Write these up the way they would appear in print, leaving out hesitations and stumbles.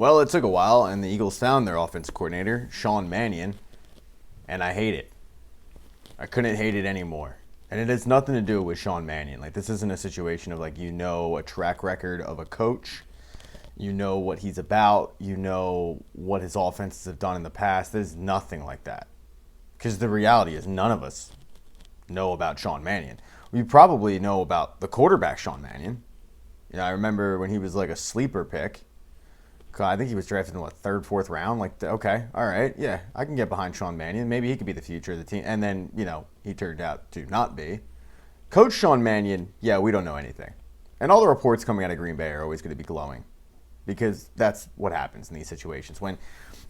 Well, it took a while, and the Eagles found their offensive coordinator, Sean Mannion, and I hate it. I couldn't hate it anymore. And it has nothing to do with Sean Mannion. Like, this isn't a situation of, like, a track record of a coach. You know what he's about. You know what his offenses have done in the past. There's nothing like that. Because the reality is none of us know about Sean Mannion. We probably know about the quarterback, Sean Mannion. I remember when he was like a sleeper pick. I think he was drafted in the third, fourth round. Like, okay, all right, yeah, I can get behind Sean Mannion. Maybe he could be the future of the team. And then, he turned out to not be. Coach Sean Mannion, yeah, we don't know anything. And all the reports coming out of Green Bay are always going to be glowing because that's what happens in these situations. When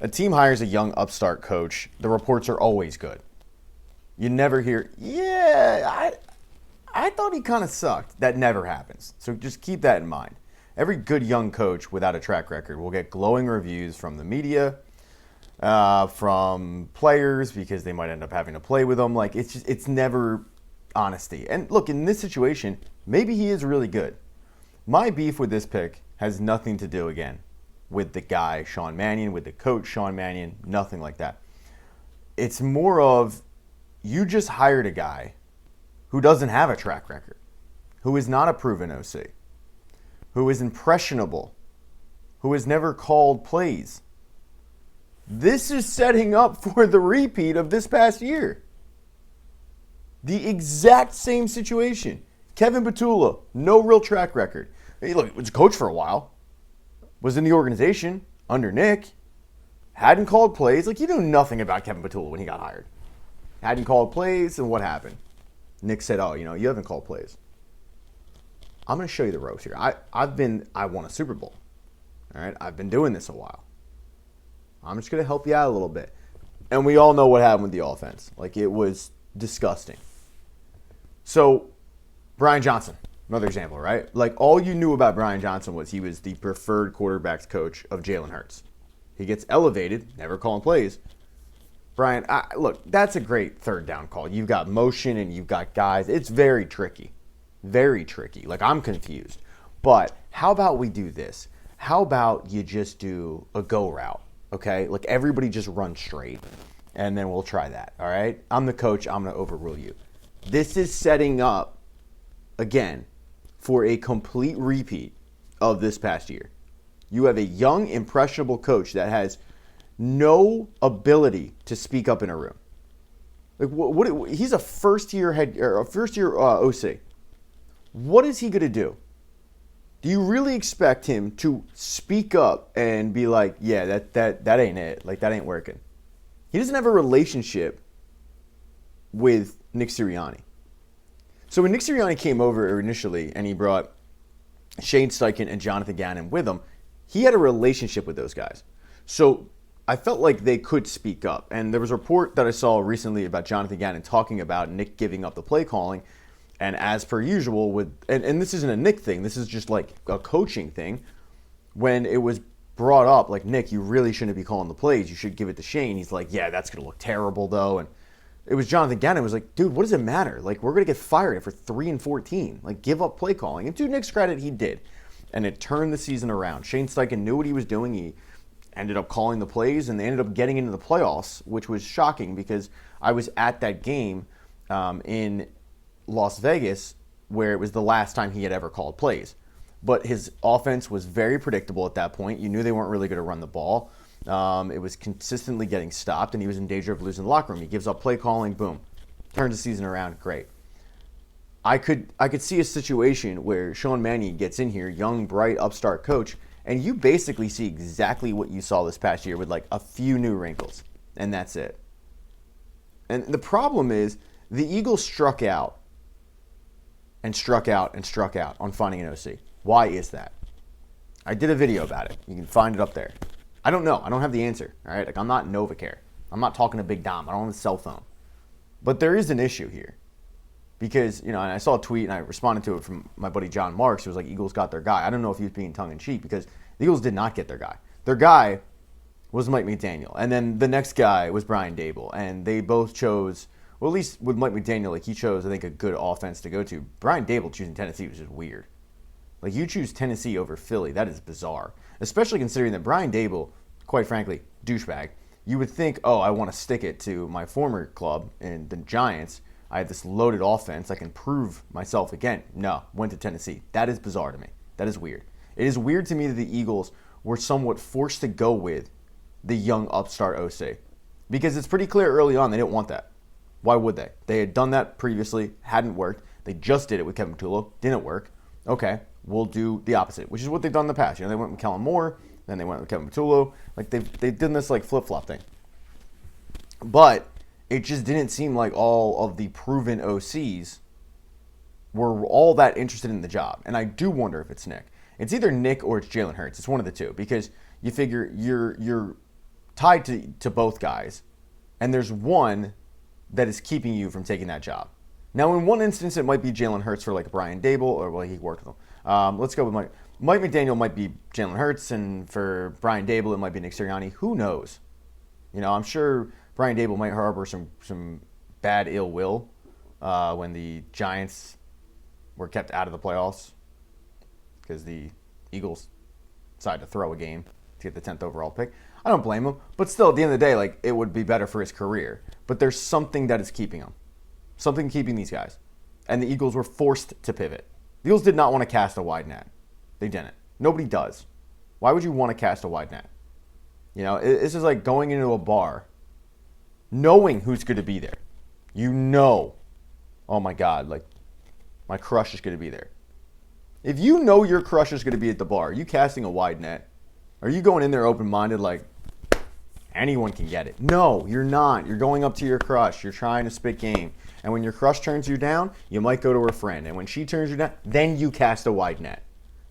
a team hires a young upstart coach, the reports are always good. You never hear, I thought he kind of sucked. That never happens. So just keep that in mind. Every good young coach without a track record will get glowing reviews from the media, from players, because they might end up having to play with them. Like, it's never honesty. And look, in this situation, maybe he is really good. My beef with this pick has nothing to do, again, with the guy, Sean Mannion, with the coach, Sean Mannion, nothing like that. It's more of, you just hired a guy who doesn't have a track record, who is not a proven OC, who is impressionable, who has never called plays. This is setting up for the repeat of this past year. The exact same situation. Kevin Petula, no real track record. Hey, look, was a coach for a while, was in the organization under Nick, hadn't called plays. Like, you knew nothing about Kevin Petula when he got hired. Hadn't called plays, and what happened? Nick said, you haven't called plays. I'm going to show you the ropes here. I won a Super Bowl. All right. I've been doing this a while. I'm just going to help you out a little bit. And we all know what happened with the offense. Like, it was disgusting. So, Brian Johnson, another example, right? Like, all you knew about Brian Johnson was he was the preferred quarterbacks coach of Jalen Hurts. He gets elevated, never calling plays. Brian, look, that's a great third down call. You've got motion and you've got guys. It's very tricky. Very tricky. Like, I'm confused. But how about we do this? How about you just do a go route, okay? Like, everybody just run straight, and then we'll try that, all right? I'm the coach. I'm going to overrule you. This is setting up, again, for a complete repeat of this past year. You have a young, impressionable coach that has no ability to speak up in a room. Like, he's a first-year OC. What is he going to do? Do you really expect him to speak up and be like, yeah, that ain't it. Like, that ain't working. He doesn't have a relationship with Nick Sirianni. So when Nick Sirianni came over initially and he brought Shane Steichen and Jonathan Gannon with him, he had a relationship with those guys. So I felt like they could speak up. And there was a report that I saw recently about Jonathan Gannon talking about Nick giving up the play calling. And as per usual, and this isn't a Nick thing, this is just like a coaching thing. When it was brought up, like, Nick, you really shouldn't be calling the plays. You should give it to Shane. He's like, yeah, that's going to look terrible, though. And it was Jonathan Gannon was like, dude, what does it matter? Like, we're going to get fired after 3-14. Like, give up play calling. And to Nick's credit, he did. And it turned the season around. Shane Steichen knew what he was doing. He ended up calling the plays, and they ended up getting into the playoffs, which was shocking because I was at that game in Las Vegas where it was the last time he had ever called plays. But his offense was very predictable at that point. You knew they weren't really going to run the ball. It was consistently getting stopped, and he was in danger of losing the locker room. He gives up play calling, boom. Turns the season around, great. I could see a situation where Sean Mannion gets in here, young, bright, upstart coach, and you basically see exactly what you saw this past year with like a few new wrinkles, and that's it. And the problem is the Eagles struck out and struck out and struck out on finding an OC. Why is that? I did a video about it. You can find it up there. I don't know. I don't have the answer. All right, like, I'm not NovaCare. I'm not talking to Big Dom. I don't have a cell phone. But there is an issue here. Because, and I saw a tweet and I responded to it from my buddy John Marks, who was like, Eagles got their guy. I don't know if he was being tongue-in-cheek because the Eagles did not get their guy. Their guy was Mike McDaniel. And then the next guy was Brian Dable. And they both chose, well, at least with Mike McDaniel, like, he chose, I think, a good offense to go to. Brian Dable choosing Tennessee was just weird. Like, you choose Tennessee over Philly. That is bizarre. especially considering that Brian Dable, quite frankly, douchebag. You would think, oh, I want to stick it to my former club in the Giants. I have this loaded offense. I can prove myself again. No, went to Tennessee. That is bizarre to me. That is weird. It is weird to me that the Eagles were somewhat forced to go with the young upstart OC. Because it's pretty clear early on they didn't want that. Why would they? They had done that previously, hadn't worked. They just did it with Kevin Patullo, didn't work. Okay, we'll do the opposite, which is what they've done in the past. They went with Kellen Moore, then they went with Kevin Patullo. Like they've done this like flip-flop thing. But it just didn't seem like all of the proven OCs were all that interested in the job. And I do wonder if it's Nick. It's either Nick or it's Jalen Hurts. It's one of the two, because you figure you're tied to both guys, and there's one that is keeping you from taking that job. Now, in one instance, it might be Jalen Hurts for like Brian Dable, or well, he worked with him. Let's go with Mike McDaniel might be Jalen Hurts, and for Brian Dable, it might be Nick Sirianni. Who knows? I'm sure Brian Dable might harbor some bad ill will when the Giants were kept out of the playoffs because the Eagles decided to throw a game to get the 10th overall pick. I don't blame him, but still, at the end of the day, like, it would be better for his career. But there's something that is keeping him. Something keeping these guys. And the Eagles were forced to pivot. The Eagles did not want to cast a wide net. They didn't. Nobody does. Why would you want to cast a wide net? This is like going into a bar, knowing who's going to be there. Oh my God, like, my crush is going to be there. If you know your crush is going to be at the bar, are you casting a wide net? Are you going in there open-minded like, anyone can get it? No, you're not. You're going up to your crush. You're trying to spit game. And when your crush turns you down, you might go to her friend. And when she turns you down, then you cast a wide net.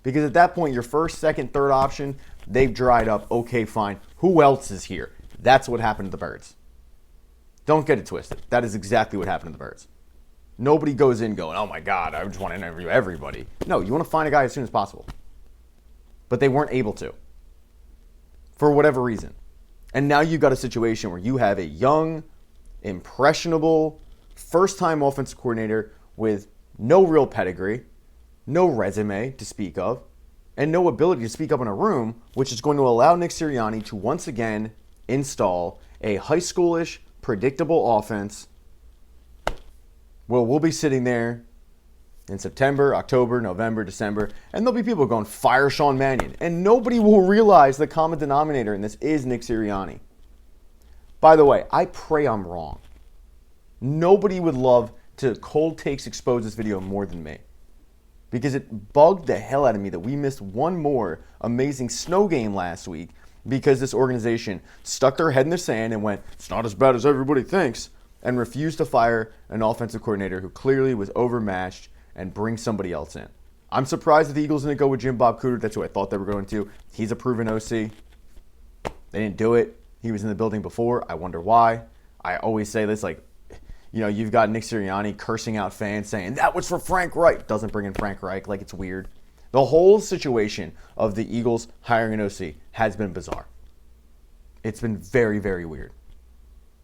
Because at that point, your first, second, third option, they've dried up. Okay, fine. Who else is here? That's what happened to the Birds. Don't get it twisted. That is exactly what happened to the Birds. Nobody goes in going, oh my God, I just want to interview everybody. No, you want to find a guy as soon as possible. But they weren't able to. For whatever reason. And now you've got a situation where you have a young, impressionable, first-time offensive coordinator with no real pedigree, no resume to speak of, and no ability to speak up in a room, which is going to allow Nick Sirianni to once again install a high schoolish, predictable offense where we'll be sitting there in September, October, November, December, and there'll be people going, fire Sean Mannion. And nobody will realize the common denominator in this is Nick Sirianni. By the way, I pray I'm wrong. Nobody would love to cold takes expose this video more than me. Because it bugged the hell out of me that we missed one more amazing snow game last week because this organization stuck their head in the sand and went, it's not as bad as everybody thinks, and refused to fire an offensive coordinator who clearly was overmatched and bring somebody else in. I'm surprised that the Eagles didn't go with Jim Bob Cooter. That's who I thought they were going to. He's a proven OC. They didn't do it. He was in the building before. I wonder why. I always say this, like, you've got Nick Sirianni cursing out fans saying, that was for Frank Reich. Doesn't bring in Frank Reich. Like, it's weird. The whole situation of the Eagles hiring an OC has been bizarre. It's been very, very weird.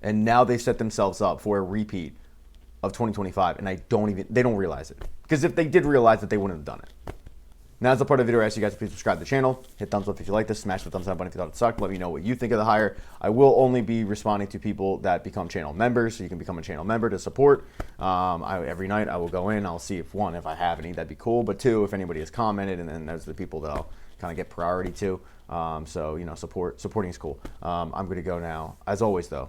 And now they've set themselves up for a repeat of 2025, and they don't realize it. Because if they did realize it, they wouldn't have done it. Now, as a part of the video, I ask you guys to please subscribe to the channel. Hit thumbs up if you like this. Smash the thumbs up button if you thought it sucked. Let me know what you think of the hire. I will only be responding to people that become channel members, so you can become a channel member to support. Every night I will go in. I'll see if I have any, that'd be cool. But two, if anybody has commented, and then those are the people that I'll kind of get priority to. Supporting is cool. I'm going to go now. As always, though,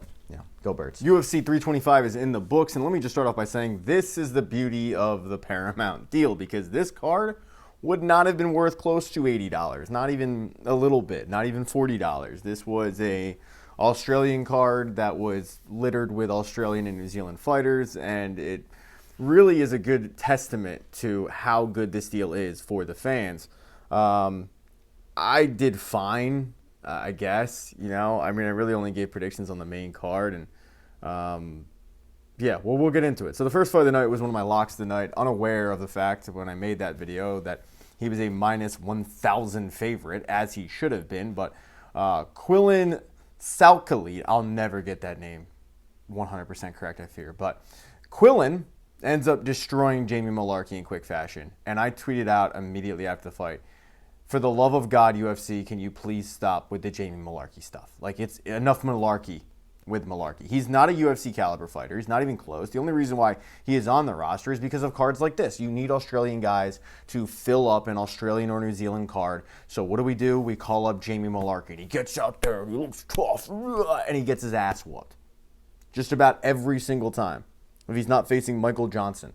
go Birds. UFC 325 is in the books, and let me just start off by saying this is the beauty of the Paramount deal, because this card would not have been worth close to $80, not even a little bit, not even $40. This was a Australian card that was littered with Australian and New Zealand fighters, and it really is a good testament to how good this deal is for the fans. I did fine, I guess. I really only gave predictions on the main card, and we'll get into it. So the first fight of the night was one of my locks of the night, unaware of the fact when I made that video that he was a minus 1,000 favorite, as he should have been. But Quillen Salkalit, I'll never get that name 100% correct, I fear. But Quillen ends up destroying Jamie Malarkey in quick fashion. And I tweeted out immediately after the fight, for the love of God, UFC, can you please stop with the Jamie Malarkey stuff? Like, it's enough malarkey with Malarkey. He's not a UFC caliber fighter. He's not even close. The only reason why he is on the roster is because of cards like this. You need Australian guys to fill up an Australian or New Zealand card. So what do? We call up Jamie Malarkey. He gets out there, he looks tough, and he gets his ass whooped. Just about every single time. If he's not facing Michael Johnson.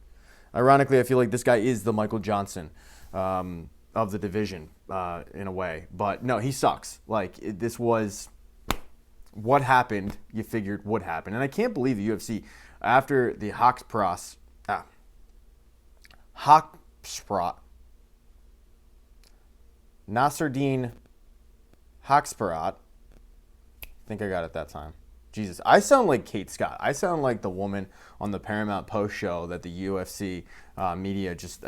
Ironically, I feel like this guy is the Michael Johnson of the division in a way. But no, he sucks. Like, this was what happened, you figured would happen. And I can't believe the UFC, after the Haqparast, Nasruddin Haqparast, I think I got it that time. Jesus, I sound like Kate Scott. I sound like the woman on the Paramount Post show that the UFC media just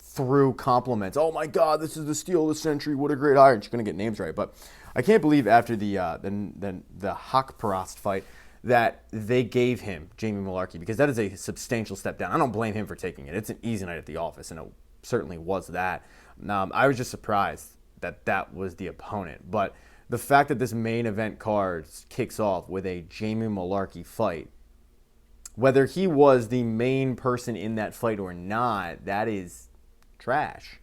threw compliments. Oh my God, this is the steal of the century. What a great hire. And she's going to get names right. But I can't believe after the Haqparast fight that they gave him Jamie Malarkey, because that is a substantial step down. I don't blame him for taking it. It's an easy night at the office, and it certainly was that. I was just surprised that that was the opponent. But the fact that this main event card kicks off with a Jamie Malarkey fight, whether he was the main person in that fight or not, that is trash.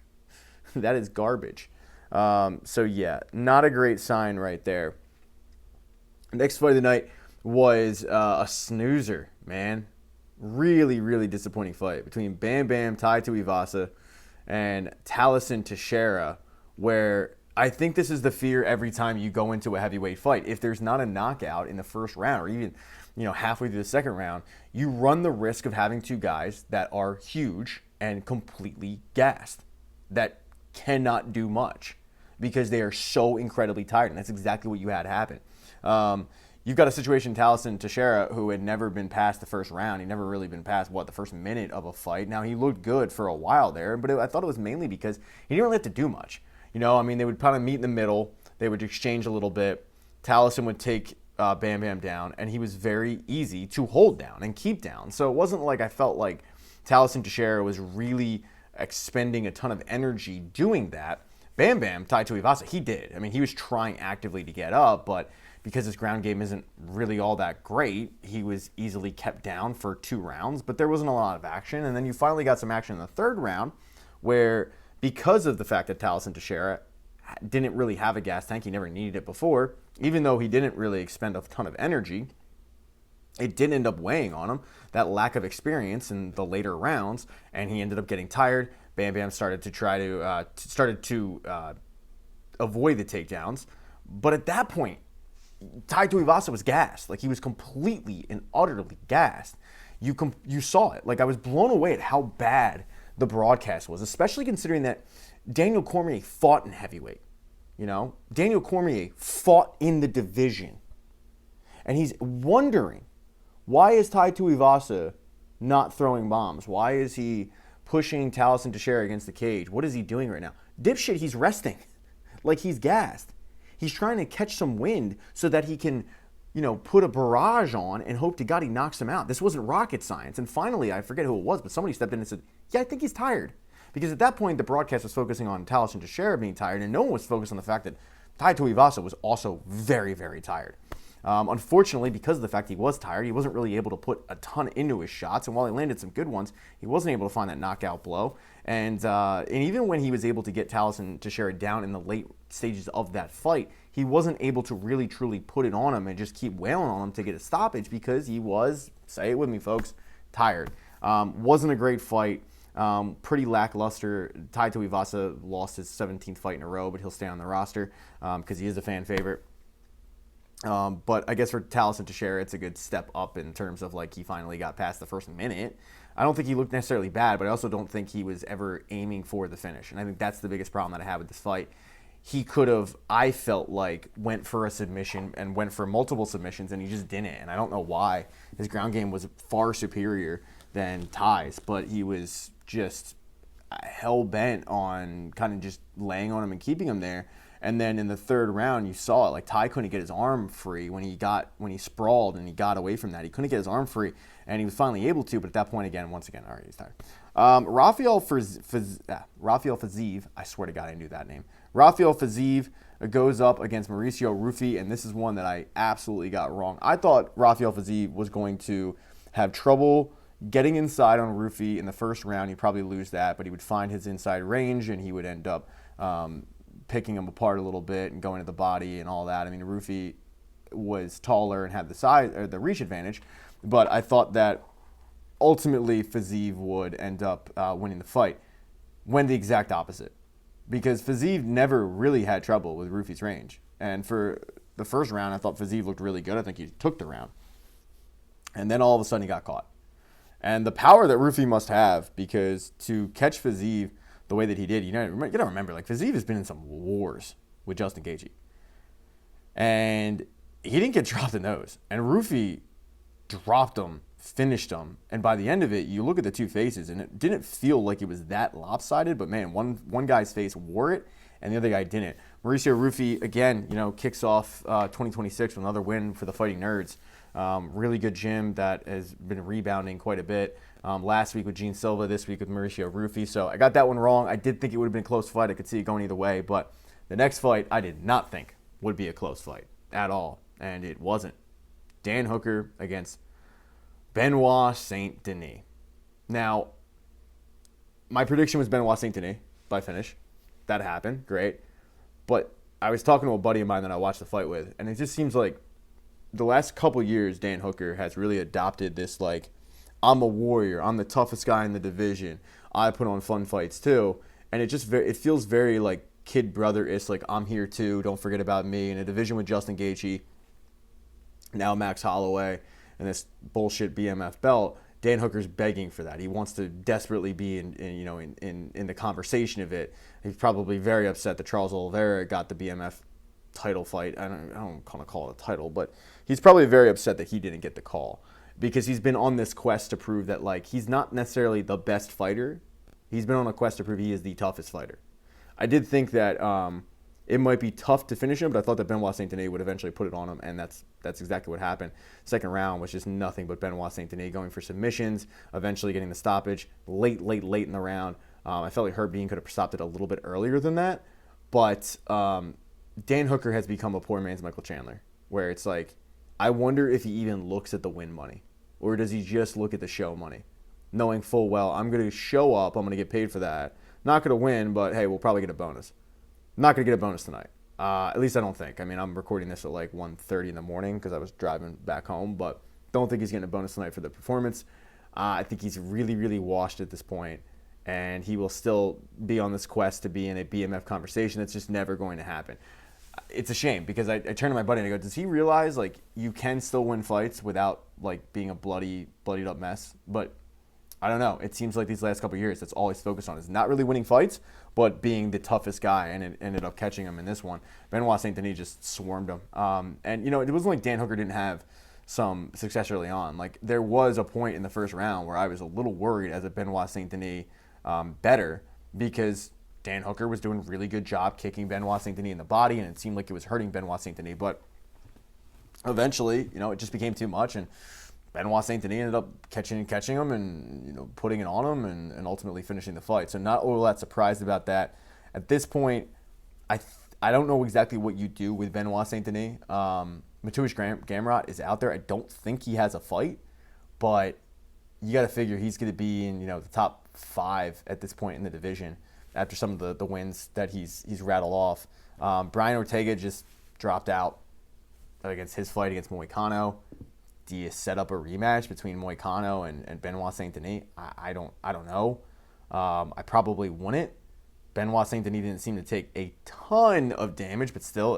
That is garbage. So yeah, not a great sign right there. Next fight of the night was a snoozer, man. Really, really disappointing fight between Bam Bam Tai Tuivasa and Taliesin Teixeira, where I think this is the fear every time you go into a heavyweight fight. If there's not a knockout in the first round, or even halfway through the second round, you run the risk of having two guys that are huge and completely gassed, that cannot do much because they are so incredibly tired. And that's exactly what you had happen. You've got a situation, Taliesin Teixeira, who had never been past the first round. He'd never really been past, the first minute of a fight. Now, he looked good for a while there, but I thought it was mainly because he didn't really have to do much. They would kind of meet in the middle. They would exchange a little bit. Taliesin would take Bam Bam down, and he was very easy to hold down and keep down. So it wasn't like I felt like Taliesin Teixeira was really expending a ton of energy doing that. Bam Bam, Tai Tuivasa, he did. I mean, he was trying actively to get up, but because his ground game isn't really all that great, he was easily kept down for 2 rounds, but there wasn't a lot of action. And then you finally got some action in the third round where, because of the fact that Taliesin Teixeira didn't really have a gas tank, he never needed it before, even though he didn't really expend a ton of energy, it did end up weighing on him, that lack of experience in the later rounds, and he ended up getting tired. Bam Bam started to avoid the takedowns, but at that point, Tai Tuivasa was gassed. Like, he was completely and utterly gassed. You saw it. Like, I was blown away at how bad the broadcast was, especially considering that Daniel Cormier fought in heavyweight. Daniel Cormier fought in the division. And he's wondering, why is Tai Tuivasa not throwing bombs? Why is he pushing Taliesin Teixeira against the cage? What is he doing right now? Dipshit, he's resting. Like, he's gassed. He's trying to catch some wind so that he can, put a barrage on and hope to God he knocks him out. This wasn't rocket science. And finally, I forget who it was, but somebody stepped in and said, yeah, I think he's tired. Because at that point, the broadcast was focusing on Taliesin Teixeira being tired, and no one was focused on the fact that Tai Tuivasa was also very, very tired. Unfortunately, because of the fact he was tired, he wasn't really able to put a ton into his shots. And while he landed some good ones, he wasn't able to find that knockout blow. And even when he was able to get Taliesin Teixeira down in the late stages of that fight, he wasn't able to really, truly put it on him and just keep wailing on him to get a stoppage because he was, say it with me, folks, tired. Wasn't a great fight. Pretty lackluster. Tai Tuivasa lost his 17th fight in a row, but he'll stay on the roster because he is a fan favorite. But I guess for Taliesin Teixeira, it's a good step up in terms of, like, he finally got past the first minute. I don't think he looked necessarily bad, but I also don't think he was ever aiming for the finish. And I think that's the biggest problem that I have with this fight. He could have, I felt like, went for a submission and went for multiple submissions, and he just didn't. And I don't know why. His ground game was far superior than Ty's, but he was just hell-bent on kind of just laying on him and keeping him there. And then in the third round, you saw it. Like, Ty couldn't get his arm free when he sprawled and he got away from that. He couldn't get his arm free, and he was finally able to. But at that point, once again, all right, he's tired. Rafael Fiziev, I swear to God, I knew that name. Rafael Fiziev goes up against Mauricio Rufy, and this is one that I absolutely got wrong. I thought Rafael Fiziev was going to have trouble getting inside on Rufy in the first round. He'd probably lose that, but he would find his inside range, and he would end up picking him apart a little bit and going to the body and all that. I mean, Rufy was taller and had the size or the reach advantage, but I thought that ultimately Fiziev would end up winning the fight. When the exact opposite, because Fiziev never really had trouble with Rufy's range. And for the first round, I thought Fiziev looked really good. I think he took the round. And then all of a sudden he got caught. And the power that Rufy must have, because to catch Fiziev the way that he did, you gotta remember, like, Fiziev has been in some wars with Justin Gaethje. And he didn't get dropped in those. And Rufy dropped him, finished him, and by the end of it, you look at the two faces, and it didn't feel like it was that lopsided, but man, one guy's face wore it, and the other guy didn't. Mauricio Rufy, again, kicks off 2026 with another win for the Fighting Nerds. Really good gym that has been rebounding quite a bit. Last week with Gene Silva, this week with Mauricio Rufy, so I got that one wrong. I did think it would have been a close fight. I could see it going either way, but the next fight, I did not think would be a close fight at all, and it wasn't. Dan Hooker against Benoit Saint Denis. Now, my prediction was Benoit Saint Denis by finish. That happened, great. But I was talking to a buddy of mine that I watched the fight with, and it just seems like the last couple years, Dan Hooker has really adopted this, like, I'm a warrior, I'm the toughest guy in the division, I put on fun fights too, and it feels very like kid brother-ish, like, I'm here too, don't forget about me, in a division with Justin Gaethje, now Max Holloway, and this bullshit BMF belt. Dan Hooker's begging for that. He wants to desperately be in the conversation of it. He's probably very upset that Charles Oliveira got the BMF title fight. I don't want to call it a title, but he's probably very upset that he didn't get the call, because he's been on this quest to prove that, like, he's not necessarily the best fighter. He's been on a quest to prove he is the toughest fighter. I did think that it might be tough to finish him, but I thought that Benoit Saint Denis would eventually put it on him, and that's exactly what happened. Second round was just nothing but Benoit Saint Denis going for submissions, eventually getting the stoppage late in the round. I felt like Herb Dean could have stopped it a little bit earlier than that, but Dan Hooker has become a poor man's Michael Chandler, where it's like, I wonder if he even looks at the win money, or does he just look at the show money, knowing full well, I'm going to show up, I'm going to get paid for that, not going to win, but hey, we'll probably get a bonus. Not going to get a bonus tonight. At least I don't think. I mean, I'm recording this at like 1:30 in the morning because I was driving back home, but don't think he's getting a bonus tonight for the performance. I think he's really, really washed at this point, and he will still be on this quest to be in a BMF conversation. That's just never going to happen. It's a shame, because I turn to my buddy and I go, does he realize, like, you can still win fights without, like, being a bloodied up mess? But I don't know. It seems like these last couple of years, that's all he's focused on, is not really winning fights, but being the toughest guy, and it ended up catching him in this one. Benoit Saint Denis just swarmed him. And, it wasn't like Dan Hooker didn't have some success early on. Like, there was a point in the first round where I was a little worried as a Benoit Saint Denis better, because Dan Hooker was doing a really good job kicking Benoit Saint Denis in the body, and it seemed like it was hurting Benoit Saint Denis. But eventually, it just became too much, and Benoit Saint Denis ended up catching him and putting it on him and ultimately finishing the fight. So not all that surprised about that. At this point, I don't know exactly what you do with Benoit Saint Denis. Mateusz Gamrot is out there. I don't think he has a fight, but you got to figure he's going to be in the top 5 at this point in the division after some of the wins that he's rattled off. Brian Ortega just dropped out against his fight against Moicano. Do you set up a rematch between Moicano and Benoit Saint Denis? I don't know. I probably wouldn't. Benoit Saint Denis didn't seem to take a ton of damage, but still,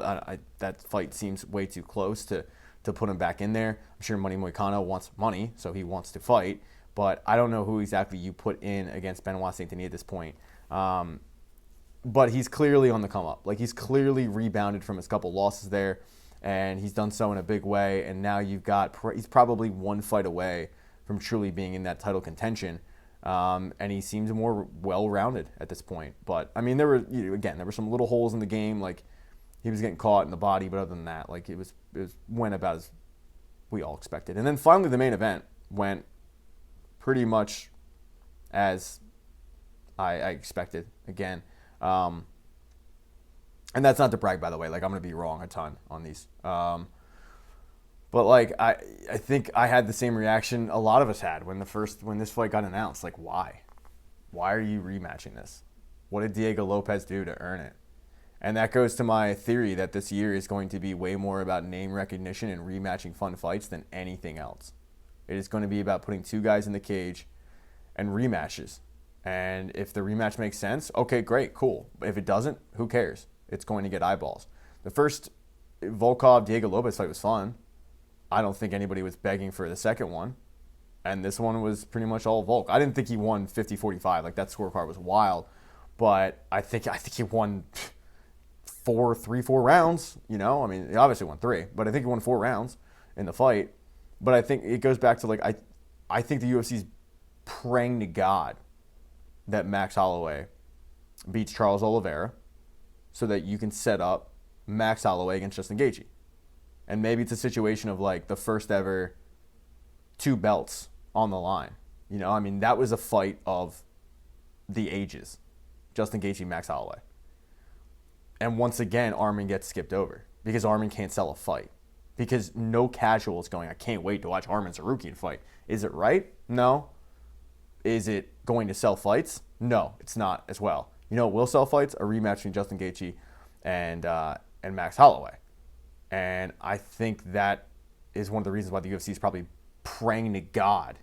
that fight seems way too close to put him back in there. I'm sure Money Moicano wants money, so he wants to fight. But I don't know who exactly you put in against Benoit Saint Denis at this point. But he's clearly on the come up. Like, he's clearly rebounded from his couple losses there, and he's done so in a big way. And now he's probably one fight away from truly being in that title contention. And he seems more well-rounded at this point. But I mean, there were some little holes in the game. Like, He was getting caught in the body, but other than that, like it went about as we all expected. And then finally, the main event went pretty much as I expected. Again, and that's not to brag, by the way. Like, I'm gonna be wrong a ton on these. But like I think I had the same reaction a lot of us had when this fight got announced. Like, why? Why are you rematching this? What did Diego Lopez do to earn it? And that goes to my theory that this year is going to be way more about name recognition and rematching fun fights than anything else. It is going to be about putting two guys in the cage and rematches. And if the rematch makes sense, okay, great, cool. If it doesn't, who cares? It's going to get eyeballs. The first Volkov-Diego Lopez fight was fun. I don't think anybody was begging for the second one. And this one was pretty much all Volk. I didn't think he won 50-45. Like, that scorecard was wild. But I think he won 4 rounds. You know, I mean, he obviously won 3, but I think he won 4 rounds in the fight. But I think it goes back to, like, I think the UFC's praying to God that Max Holloway beats Charles Oliveira so that you can set up Max Holloway against Justin Gaethje. And maybe it's a situation of, like, the first ever 2 belts on the line. You know, I mean, that was a fight of the ages. Justin Gaethje, Max Holloway. And once again, Armin gets skipped over because Armin can't sell a fight. Because no casual is going, I can't wait to watch Armin Tsarukyan fight. Is it right? No. Is it going to sell fights? No, it's not as well. You know what will sell fights? A rematch between Justin Gaethje and Max Holloway. And I think that is one of the reasons why the UFC is probably praying to God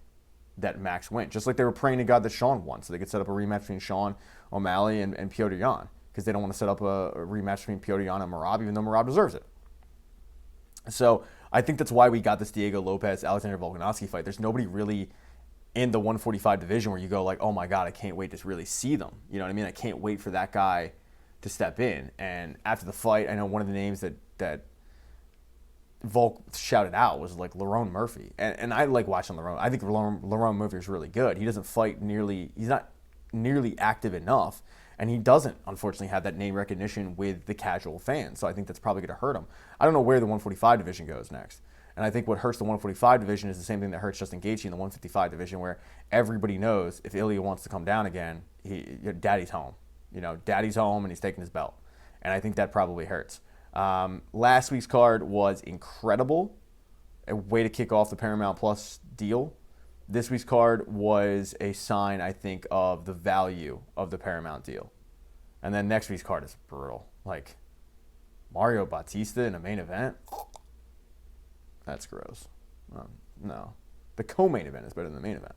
that Max wins. Just like they were praying to God that Sean won, so they could set up a rematch between Sean O'Malley and Petr Yan, because they don't want to set up a rematch between Petr Yan and Merab, even though Merab deserves it. So I think that's why we got this Diego Lopez-Alexander Volkanovski fight. There's nobody really in the 145 division where you go like, oh my God, I can't wait to really see them. You know what I mean? I can't wait for that guy to step in. And after the fight, I know one of the names that Volk shouted out was like Lerone Murphy. And I like watching Lerone. I think Lerone Murphy is really good. He doesn't fight he's not nearly active enough. And he doesn't, unfortunately, have that name recognition with the casual fans. So I think that's probably going to hurt him. I don't know where the 145 division goes next. And I think what hurts the 145 division is the same thing that hurts Justin Gaethje in the 155 division, where everybody knows if Ilya wants to come down again, daddy's home. You know, daddy's home and he's taking his belt. And I think that probably hurts. Last week's card was incredible. A way to kick off the Paramount Plus deal. This week's card was a sign, I think, of the value of the Paramount deal. And then next week's card is brutal. Like, Mario Bautista in a main event? That's gross. No. The co-main event is better than the main event.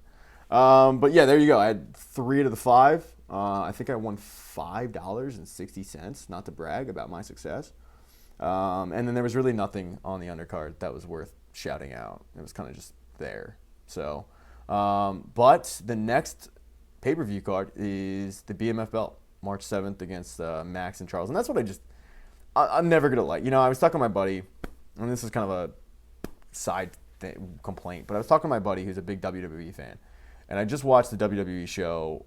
But yeah, there you go. I had 3 out of the 5. I think I won $5.60, not to brag about my success. And then there was really nothing on the undercard that was worth shouting out. It was kind of just there. So, but the next pay-per-view card is the BMF belt, March 7th against Max and Charles. And that's what I'm never going to like. You know, I was talking to my buddy, and this is kind of a side complaint, but I was talking to my buddy who's a big WWE fan. And I just watched the WWE show,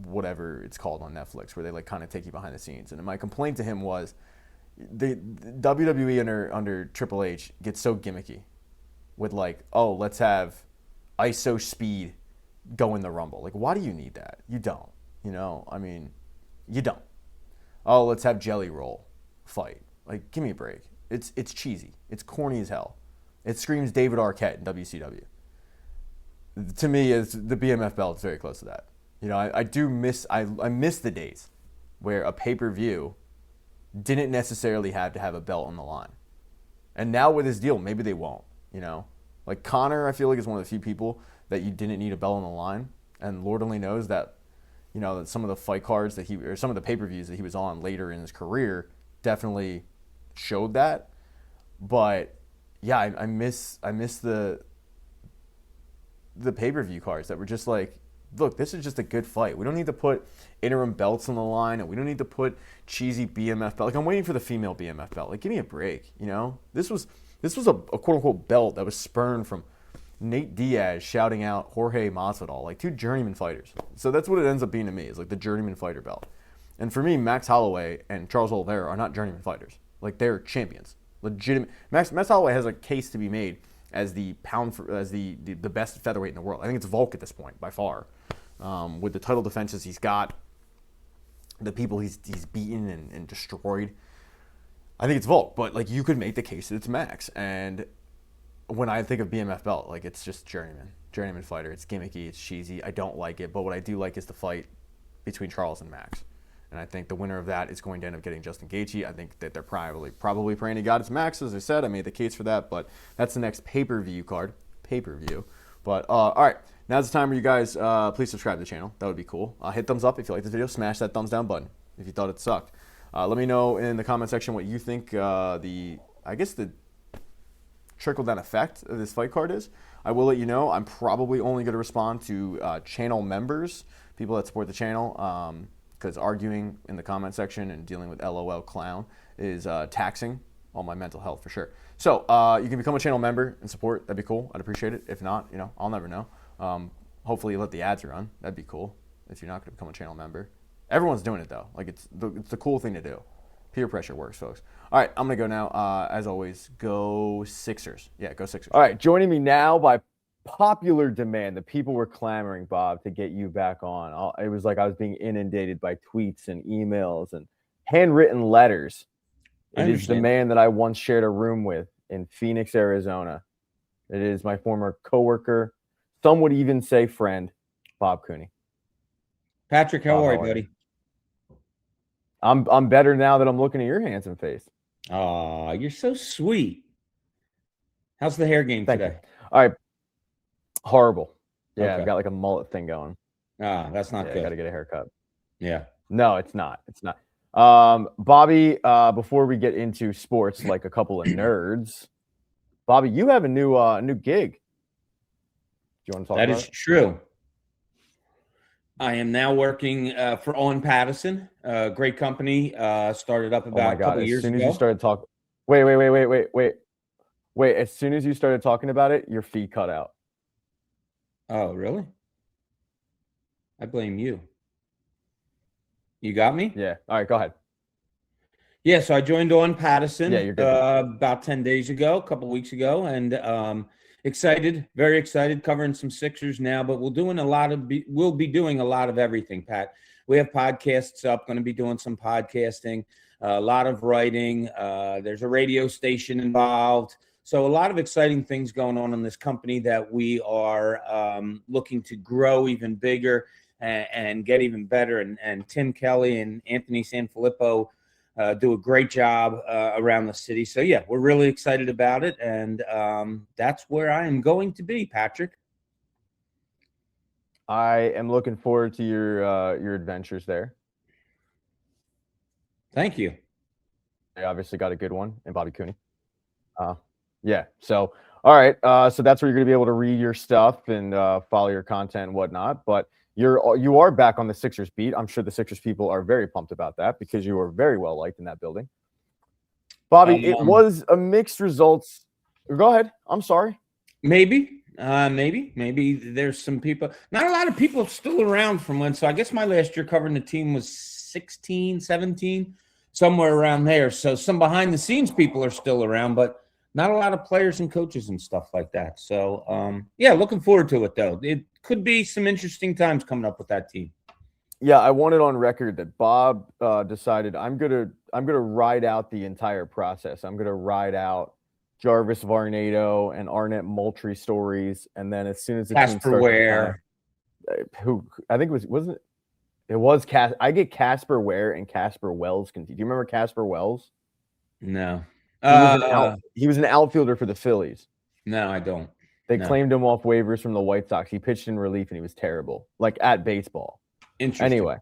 whatever it's called on Netflix, where they like kind of take you behind the scenes. And my complaint to him was the WWE under Triple H gets so gimmicky with like, oh, let's have ISO speed go in the Rumble. Like, why do you need that? You don't. You know, I mean, you don't. Oh, let's have Jelly Roll fight. Like, give me a break. It's cheesy. It's corny as hell. It screams David Arquette in WCW. To me, the BMF belt is very close to that. You know, I miss the days where a pay-per-view didn't necessarily have to have a belt on the line. And now with this deal, maybe they won't, you know? Like Conor, I feel like is one of the few people that you didn't need a belt on the line. And Lord only knows that, you know, that some of the fight cards or some of the pay-per-views that he was on later in his career definitely showed that. But yeah, I miss the pay-per-view cards that were just like, look, this is just a good fight. We don't need to put interim belts on the line, and we don't need to put cheesy BMF belt. Like, I'm waiting for the female BMF belt. Like, give me a break, you know? This was a quote-unquote belt that was spurned from Nate Diaz shouting out Jorge Masvidal, like 2 journeyman fighters. So that's what it ends up being to me, is like the journeyman fighter belt. And for me, Max Holloway and Charles Oliveira are not journeyman fighters. Like, they're champions. Legitimate. Max Holloway has a case to be made as the best featherweight in the world. I think it's Volk at this point, by far. With the title defenses he's got, the people he's beaten and destroyed. I think it's Volk, but like, you could make the case that it's Max. And when I think of BMF belt, like, it's just journeyman fighter. It's gimmicky, it's cheesy. I don't like it, but what I do like is the fight between Charles and Max. And I think the winner of that is going to end up getting Justin Gaethje. I think that they're probably praying to God it's Max, as I said. I made the case for that, but that's the next pay-per-view card. Pay-per-view. But, all right. Now's the time where you guys please subscribe to the channel. That would be cool. Hit thumbs up if you like this video. Smash that thumbs down button if you thought it sucked. Let me know in the comment section what you think the trickle-down effect of this fight card is. I will let you know. I'm probably only going to respond to channel members, people that support the channel, because arguing in the comment section and dealing with LOL clown is taxing on my mental health for sure. So you can become a channel member and support. That'd be cool. I'd appreciate it. If not, I'll never know. Hopefully you let the ads run. That'd be cool if you're not going to become a channel member. Everyone's doing it, though. Like, it's the cool thing to do. Peer pressure works, folks. All right, I'm going to go now. As always, go Sixers. Yeah, go Sixers. All right, joining me now by popular demand. The people were clamoring, Bob, to get you back on. It was like I was being inundated by tweets and emails and handwritten letters. It is the man that I once shared a room with in Phoenix, Arizona. It is my former coworker, some would even say friend, Bob Cooney. Patrick, how are you, buddy? I'm better now that I'm looking at your handsome face. Oh, you're so sweet. How's the hair game today? All right. Horrible. Yeah, okay. I've got like a mullet thing going. Ah, that's not good. I got to get a haircut. Yeah. No, it's not. It's not. Bobby, before we get into sports like a couple of nerds, Bobby, you have a new gig. Do you want to talk about it? That is true. I am now working for Owen Pattison, a great company. Started up about a couple years ago. As soon as you started talking, wait. As soon as you started talking about it, your feed cut out. Oh, really? I blame you. You got me? Yeah. All right, go ahead. Yeah, so I joined Owen Pattison you're good. About 10 days ago, a couple weeks ago, and very excited, covering some Sixers now, but we'll be doing a lot of everything, Pat. We have podcasts up, going to be doing some podcasting, a lot of writing. There's a radio station involved. So a lot of exciting things going on in this company that we are looking to grow even bigger and get even better. And Tim Kelly and Anthony Sanfilippo do a great job around the city. So, yeah, we're really excited about it. And that's where I am going to be, Patrick. I am looking forward to your adventures there. Thank you. I obviously got a good one in Bobby Cooney. Yeah. So, all right. So that's where you're going to be able to read your stuff and follow your content and whatnot. But you are back on the Sixers beat. I'm sure the Sixers people are very pumped about that because you were very well liked in that building. Bobby, it was a mixed results. Go ahead. I'm sorry. Maybe there's some people. Not a lot of people still around from when. So I guess my last year covering the team was 16, 17, somewhere around there. So some behind the scenes people are still around, but not a lot of players and coaches and stuff like that. So, yeah, looking forward to it, though. It could be some interesting times coming up with that team. Yeah, I want it on record that Bob decided I'm gonna ride out the entire process. I'm gonna ride out Jarvis Varnado and Arnett Moultrie stories, and then as soon as the team starts, Ware, who I think it was I get Casper Ware and Casper Wells confused. Do you remember Casper Wells? No. He was an outfielder for the Phillies. No, I don't. They claimed him off waivers from the White Sox. He pitched in relief and he was terrible, like at baseball. Interesting. Anyway,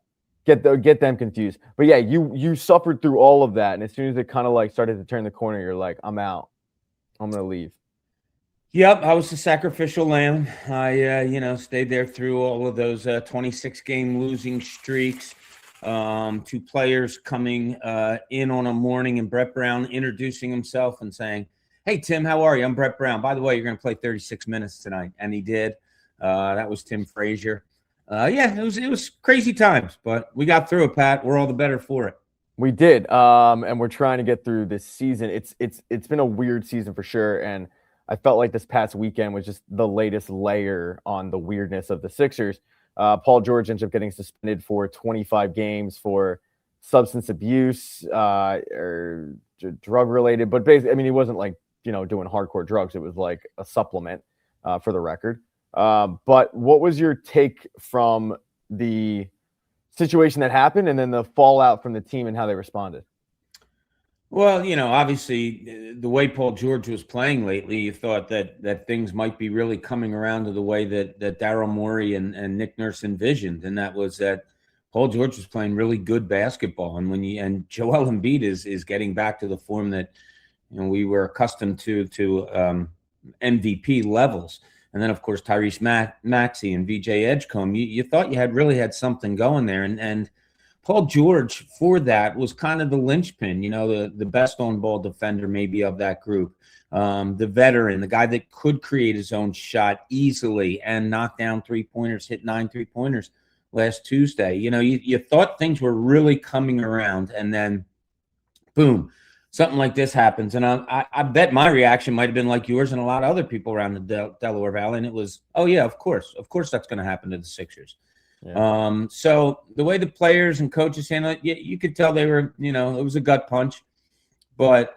get them confused. But yeah, you suffered through all of that, and as soon as it kind of like started to turn the corner, you're like, I'm out. I'm gonna leave. Yep, I was the sacrificial lamb. I stayed there through all of those 26-game losing streaks. 2 players coming in on a morning and Brett Brown introducing himself and saying, "Hey, Tim, how are you? I'm Brett Brown. By the way, you're going to play 36 minutes tonight." And he did. That was Tim Frazier. Yeah, it was crazy times, but we got through it, Pat. We're all the better for it. We did, and we're trying to get through this season. It's been a weird season for sure, and I felt like this past weekend was just the latest layer on the weirdness of the Sixers. Paul George ends up getting suspended for 25 games for substance abuse or drug related, but basically, I mean, he wasn't like doing hardcore drugs. It was like a supplement, for the record. But what was your take from the situation that happened and then the fallout from the team and how they responded? Well, obviously the way Paul George was playing lately, you thought that things might be really coming around to the way that Daryl Morey and Nick Nurse envisioned, and that was that Paul George was playing really good basketball, and Joel Embiid is getting back to the form that we were accustomed to MVP levels. And then, of course, Tyrese Maxey and VJ Edgecombe, you thought you really had something going there. And Paul George, for that, was kind of the linchpin, the best on-ball defender maybe of that group, the veteran, the guy that could create his own shot easily and knock down three-pointers, hit 9 3-pointers last Tuesday. You thought things were really coming around, and then, boom, something like this happens. And I bet my reaction might have been like yours and a lot of other people around the Delaware Valley. And it was, oh, yeah, of course that's going to happen to the Sixers. Yeah. So the way the players and coaches handle it, you could tell they were, it was a gut punch. But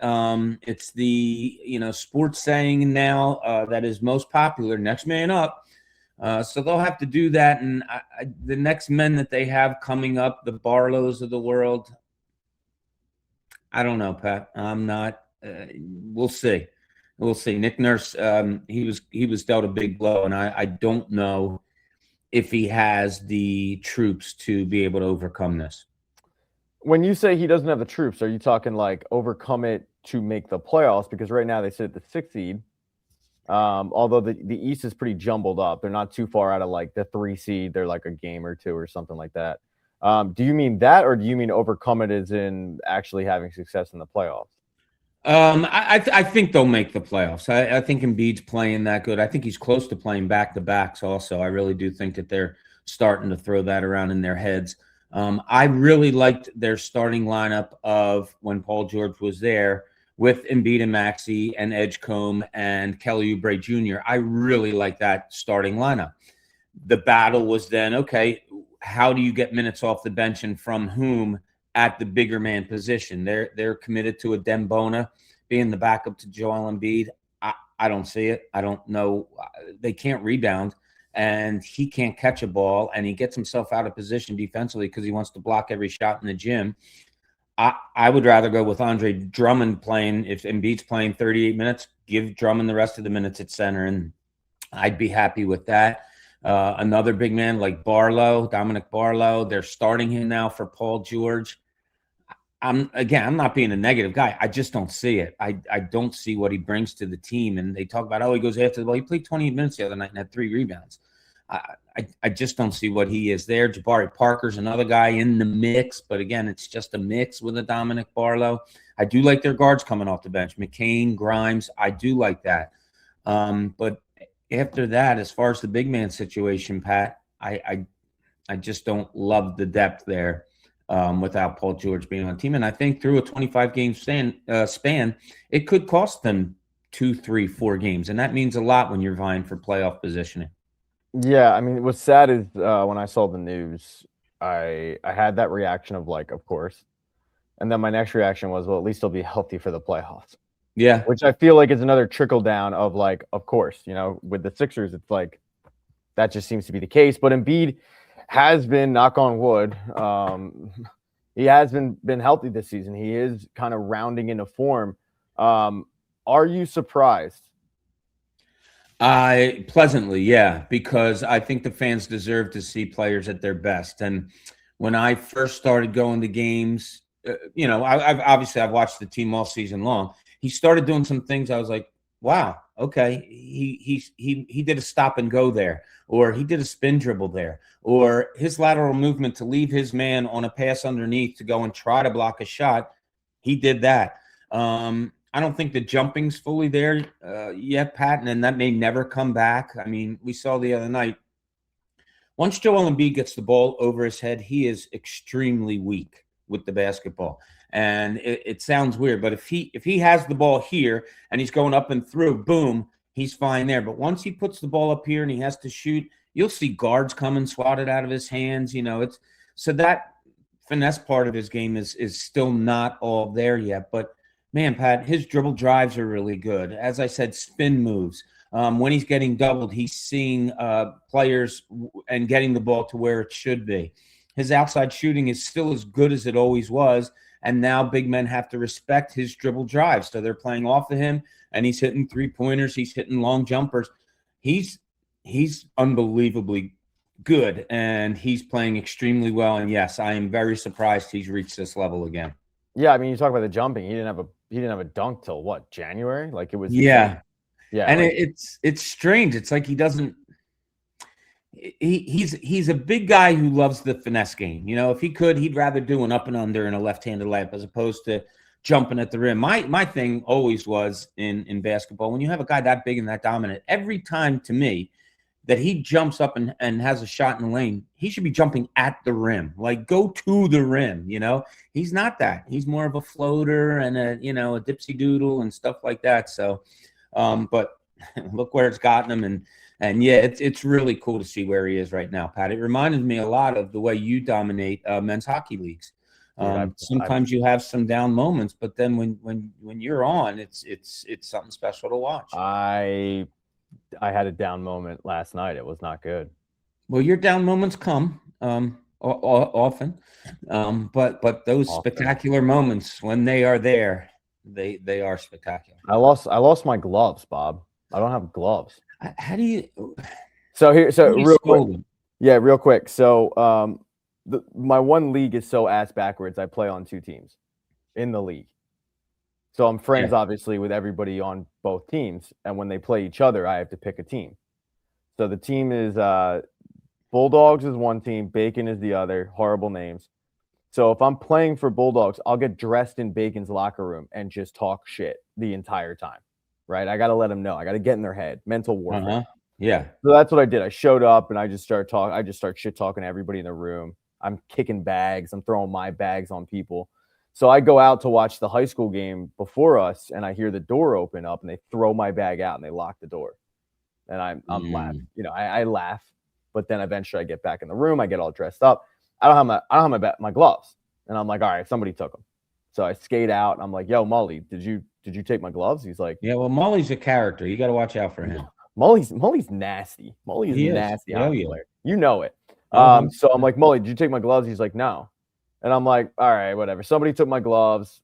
it's the, sports saying now that is most popular, next man up. So they'll have to do that. And the next men that they have coming up, the Barlows of the world, I don't know, Pat. I'm not. We'll see. We'll see. Nick Nurse, he was dealt a big blow, and I don't know if he has the troops to be able to overcome this. When you say he doesn't have the troops, are you talking like overcome it to make the playoffs? Because right now they sit at the 6th seed. Although the East is pretty jumbled up. They're not too far out of like the 3 seed. They're like a game or two or something like that. Do you mean that, or do you mean overcome it as in actually having success in the playoffs? I think they'll make the playoffs. I think Embiid's playing that good. I think he's close to playing back-to-backs also. I really do think that they're starting to throw that around in their heads. I really liked their starting lineup of when Paul George was there with Embiid and Maxey and Edgecombe and Kelly Oubre Jr. I really like that starting lineup. The battle was then, okay, how do you get minutes off the bench and from whom at the bigger man position? They're committed to a Dembona being the backup to Joel Embiid. I don't see it. I don't know. They can't rebound, and he can't catch a ball, and he gets himself out of position defensively because he wants to block every shot in the gym. I would rather go with Andre Drummond playing. If Embiid's playing 38 minutes, give Drummond the rest of the minutes at center, and I'd be happy with that. Another big man like Dominic Barlow, they're starting him now for Paul George. I'm not being a negative guy. I just don't see it. I don't see what he brings to the team. And they talk about, he goes after the ball. He played 28 minutes the other night and had 3 rebounds. I just don't see what he is there. Jabari Parker's another guy in the mix, but again, it's just a mix with a Dominic Barlow. I do like their guards coming off the bench. McCain, Grimes, I do like that. But after that, as far as the big man situation, Pat, I just don't love the depth there without Paul George being on the team. And I think through a 25-game span, it could cost them 2, 3, 4 games. And that means a lot when you're vying for playoff positioning. Yeah, I mean, what's sad is when I saw the news, I had that reaction of like, of course. And then my next reaction was, well, at least he'll be healthy for the playoffs. Yeah. Which I feel like is another trickle down of like, of course, with the Sixers, it's like that just seems to be the case. But Embiid has been, knock on wood, he has been healthy this season. He is kind of rounding into form. Are you surprised? Pleasantly, yeah, because I think the fans deserve to see players at their best. And when I first started going to games, I've watched the team all season long. He started doing some things. I was like, wow, okay. He did a stop and go there, or he did a spin dribble there, or his lateral movement to leave his man on a pass underneath to go and try to block a shot. He did that. I don't think the jumping's fully there yet, Pat, and that may never come back. I mean, we saw the other night once Joel Embiid gets the ball over his head, he is extremely weak with the basketball. And it sounds weird, but if he has the ball here and he's going up and through, boom, he's fine there. But once he puts the ball up here and he has to shoot, you'll see guards come and swat it out of his hands. It's so that finesse part of his game is still not all there yet. But man, Pat, his dribble drives are really good. As I said, spin moves. When he's getting doubled, he's seeing players and getting the ball to where it should be. His outside shooting is still as good as it always was. And now big men have to respect his dribble drive. So they're playing off of him, and he's hitting three-pointers. He's hitting long jumpers. He's unbelievably good, and he's playing extremely well. And, yes, I am very surprised he's reached this level again. Yeah, I mean, you talk about the jumping. He didn't have a dunk till what, January? Like it was. Yeah. Yeah. And it's strange. It's like he doesn't he's a big guy who loves the finesse game. If he could, he'd rather do an up and under and a left-handed layup as opposed to jumping at the rim. My thing always was in basketball, when you have a guy that big and that dominant, every time to me that he jumps up and has a shot in the lane, he should be jumping at the rim. Like, go to the rim, He's not that. He's more of a floater and a dipsy doodle and stuff like that. So, but look where it's gotten him. And yeah, it's really cool to see where he is right now, Pat. It reminded me a lot of the way you dominate men's hockey leagues. Sometimes you have some down moments, but then when you're on, it's something special to watch. I had a down moment last night. It was not good. Well, your down moments come often, but those spectacular moments, when they are there, they are spectacular. I lost my gloves, Bob. I don't have gloves. How do you? So real quick. Yeah, real quick. So my one league is so ass backwards. I play on two teams in the league. So I'm friends, obviously, with everybody on both teams. And when they play each other, I have to pick a team. So the team is Bulldogs is one team, Bacon is the other. Horrible names. So if I'm playing for Bulldogs, I'll get dressed in Bacon's locker room and just talk shit the entire time. Right? I got to let them know. I got to get in their head. Mental warfare. Yeah. So that's what I did. I showed up and I just start shit talking to everybody in the room. I'm kicking bags. I'm throwing my bags on people. So I go out to watch the high school game before us, and I hear the door open up, and they throw my bag out and they lock the door. And I'm laughing. I laugh, but then eventually I get back in the room. I get all dressed up. I don't have my gloves, and I'm like, all right, somebody took them. So I skate out, and I'm like, yo, Mully, did you take my gloves? He's like, yeah. Well, Mully's a character. You got to watch out for him. Mully's nasty. Mully is nasty. You know it. So I'm like, Mully, did you take my gloves? He's like, no. And I'm like, all right, whatever. Somebody took my gloves.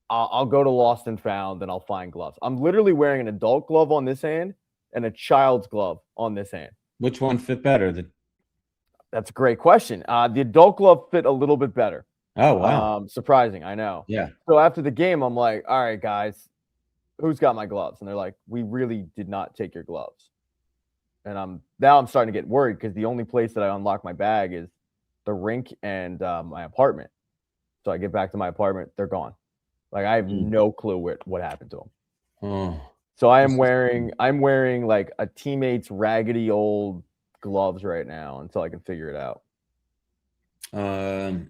I'll go to Lost and Found, and I'll find gloves. I'm literally wearing an adult glove on this hand and a child's glove on this hand. Which one fit better? That's a great question. The adult glove fit a little bit better. Oh, wow. Surprising, I know. Yeah. So after the game, I'm like, all right, guys, who's got my gloves? And they're like, we really did not take your gloves. And I'm starting to get worried because the only place that I unlock my bag is the rink and my apartment. So I get back to my apartment, they're gone. Like, I have no clue what happened to them. So I'm wearing like a teammate's raggedy old gloves right now until I can figure it out.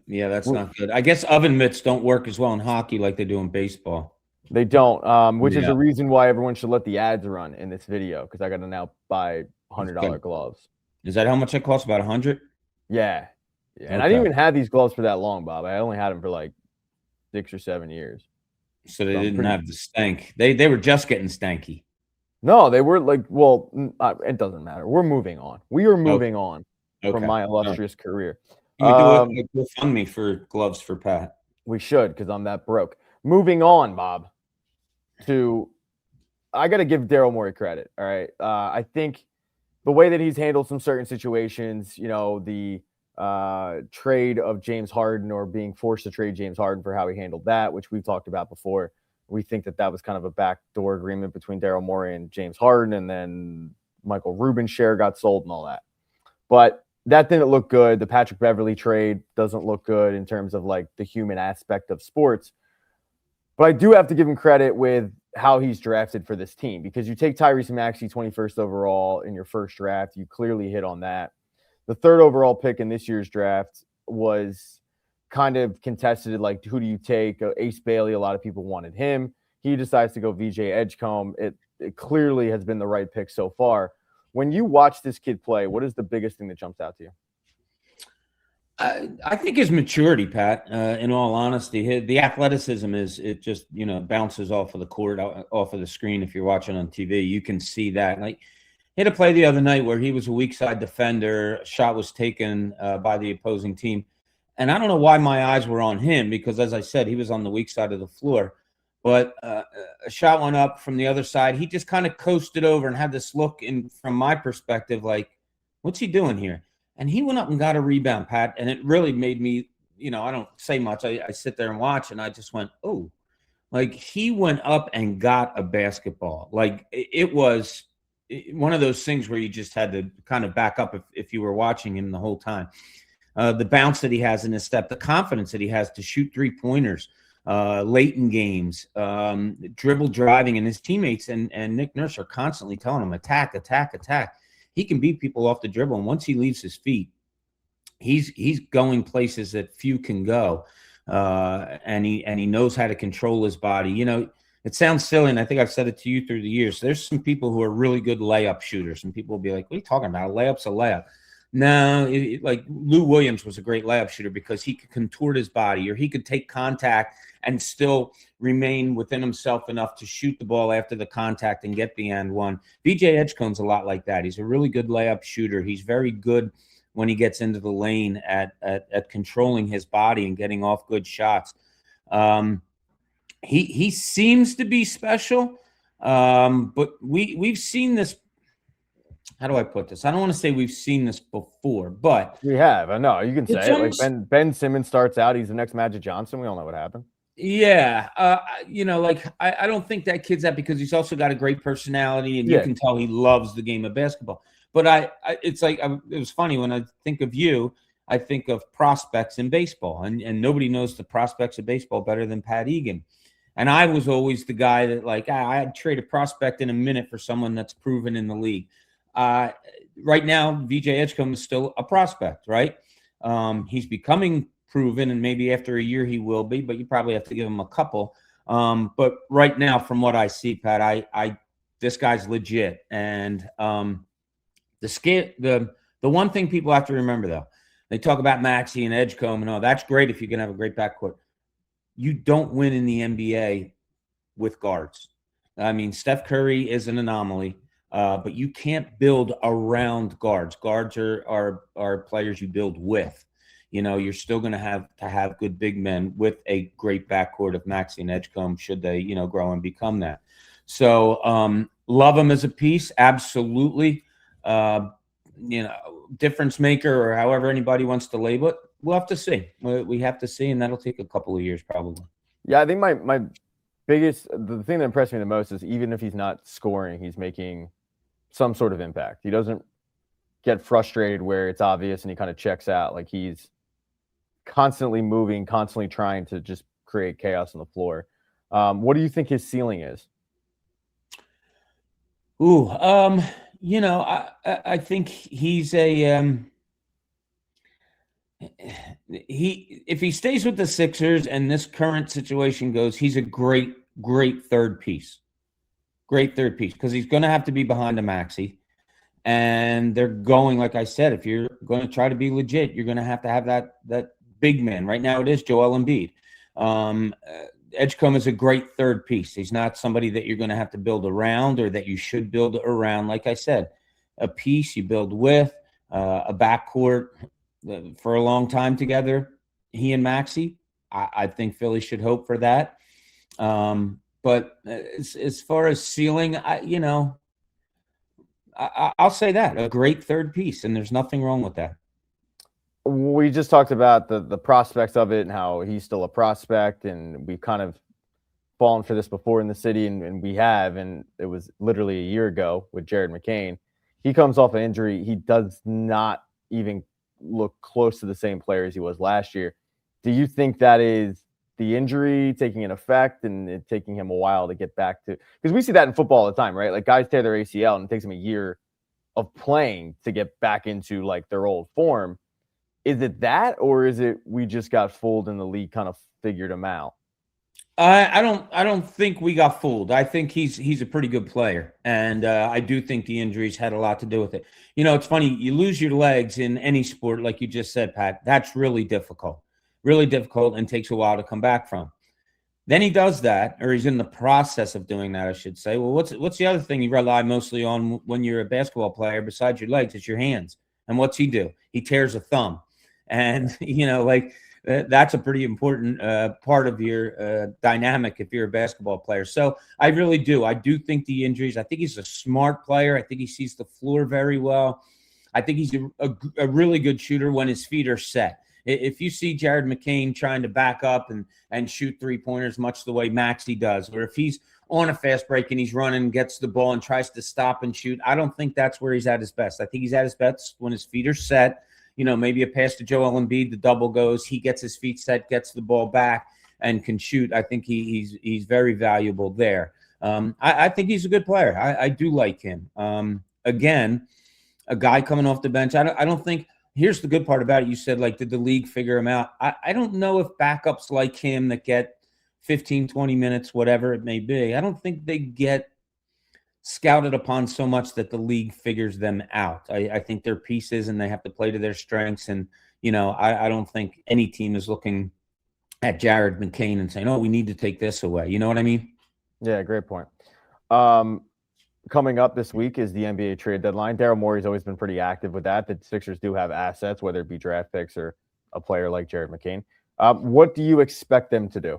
Yeah, that's not good. I guess oven mitts don't work as well in hockey like they do in baseball. They don't, which is the reason why everyone should let the ads run in this video, because I got to now buy $100 gloves. Is that how much it costs? About 100? Yeah. And I didn't even have these gloves for that long, Bob. I only had them for like 6 or 7 years. So they didn't have the stank. They were just getting stanky. No, they were like, well, it doesn't matter. We're moving on. We are moving on from my illustrious career. You do a GoFundMe for gloves for Pat. We should, because I'm that broke. Moving on, Bob, I got to give Daryl Morey credit. All right. I think the way that he's handled some certain situations, the trade of James Harden, or being forced to trade James Harden, for how he handled that, which we've talked about before. We think that was kind of a backdoor agreement between Daryl Morey and James Harden, and then Michael Rubin's share got sold and all that. But that didn't look good. The Patrick Beverley trade doesn't look good in terms of like the human aspect of sports. But I do have to give him credit with how he's drafted for this team, because you take Tyrese Maxey 21st overall in your first draft, you clearly hit on that. the third overall pick in this year's draft was kind of contested. Like, who do you take? Ace Bailey, a lot of people wanted him. He decides to go VJ Edgecombe. It clearly has been the right pick so far. When you watch this kid play, what is the biggest thing that jumps out to you? I think his maturity, Pat, in all honesty, the athleticism it just, bounces off of the court, off of the screen. If you're watching on TV, you can see that. Like, he had a play the other night where he was a weak side defender. A shot was taken by the opposing team. And I don't know why my eyes were on him, because, as I said, he was on the weak side of the floor. But a shot went up from the other side. He just kind of coasted over and had this look from my perspective, like, what's he doing here? And he went up and got a rebound, Pat. And it really made me, I don't say much. I sit there and watch, and I just went, oh, like, he went up and got a basketball. Like, it was one of those things where you just had to kind of back up if you were watching him the whole time. The bounce that he has in his step, the confidence that he has to shoot 3-pointers late in games, dribble driving, and his teammates and Nick Nurse are constantly telling him, attack, attack, attack. He can beat people off the dribble, and once he leaves his feet, he's going places that few can go, and he knows how to control his body. It sounds silly, and I think I've said it to you through the years. There's some people who are really good layup shooters, and people will be like, "What are you talking about? A layup's a layup." No, like Lou Williams was a great layup shooter because he could contort his body, or he could take contact and still remain within himself enough to shoot the ball after the contact and get the and one. VJ Edgecombe's a lot like that. He's a really good layup shooter. He's very good when he gets into the lane at controlling his body and getting off good shots. He seems to be special, but we've seen this. How do I put this? I don't want to say we've seen this before, but we have. I know you can say it. Like Ben Simmons starts out, he's the next Magic Johnson. We all know what happened. Yeah, I don't think that kid's that, because he's also got a great personality, and you can tell he loves the game of basketball. But it's like, it was funny when I think of you, I think of prospects in baseball, and nobody knows the prospects of baseball better than Pat Egan. And I was always the guy that, like, I'd trade a prospect in a minute for someone that's proven in the league. Right now, VJ Edgecombe is still a prospect, right? He's becoming proven, and maybe after a year he will be, but you probably have to give him a couple. But right now, from what I see, Pat, this guy's legit. And the one thing people have to remember, though, they talk about Maxey and Edgecombe, and that's great if you can have a great backcourt. You don't win in the NBA with guards. I mean, Steph Curry is an anomaly. But you can't build around guards. Guards are players you build with. You're still going to have good big men with a great backcourt of Maxey and Edgecombe, should they, grow and become that. So love him as a piece, absolutely. Difference maker, or however anybody wants to label it. We'll have to see. We have to see, and that'll take a couple of years probably. Yeah, I think my biggest, the thing that impressed me the most is, even if he's not scoring, he's making some sort of impact. He doesn't get frustrated where it's obvious and he kind of checks out. Like, he's constantly moving, constantly trying to just create chaos on the floor. What do you think his ceiling is? Ooh, I think he's if he stays with the Sixers and this current situation goes, he's a great third piece. Great third piece, because he's going to have to be behind a Maxey. And they're going, like I said, if you're going to try to be legit, you're going to have that big man. Right now it is Joel Embiid. Edgecombe is a great third piece. He's not somebody that you're going to have to build around, or that you should build around. Like I said, a piece you build with, a backcourt for a long time together. He and Maxey, I think Philly should hope for that. But as far as ceiling, I'll say that a great third piece, and there's nothing wrong with that. We just talked about the prospects of it and how he's still a prospect, and we've kind of fallen for this before in the city, and we have, and it was literally a year ago with Jared McCain. He comes off an injury. He does not even look close to the same player as he was last year. Do you think that is the injury taking an effect and it taking him a while to get back to, because we see that in football all the time, right? Like, guys tear their ACL and it takes them a year of playing to get back into like their old form. Is it that, or is it we just got fooled and the league kind of figured him out? I don't think we got fooled. I think he's a pretty good player, and I do think the injuries had a lot to do with it. You know, it's funny, you lose your legs in any sport, like you just said, Pat. That's really difficult, and takes a while to come back from. Then he does that, or he's in the process of doing that, I should say. Well, what's the other thing you rely mostly on when you're a basketball player besides your legs? It's your hands. And what's he do? He tears a thumb, and that's a pretty important part of your dynamic if you're a basketball player. So I really do. I do think the injuries. I think he's a smart player. I think he sees the floor very well. I think he's a really good shooter when his feet are set. If you see Jared McCain trying to back up and shoot three-pointers much the way Maxey does, or if he's on a fast break and he's running, gets the ball and tries to stop and shoot, I don't think that's where he's at his best. I think he's at his best when his feet are set. You know, maybe a pass to Joel Embiid, the double goes, he gets his feet set, gets the ball back, and can shoot. I think he's very valuable there. I think he's a good player. I do like him. Again, a guy coming off the bench. I don't think. Here's the good part about it. You said, like, did the league figure him out? I don't know if backups like him that get 15, 20 minutes, whatever it may be, I don't think they get scouted upon so much that the league figures them out. I think they're pieces and they have to play to their strengths. And, you know, I don't think any team is looking at Jared McCain and saying, oh, we need to take this away. You know what I mean? Yeah, great point. Coming up this week is the NBA trade deadline. Daryl Morey's always been pretty active with that. The Sixers do have assets, whether it be draft picks or a player like Jared McCain. What do you expect them to do?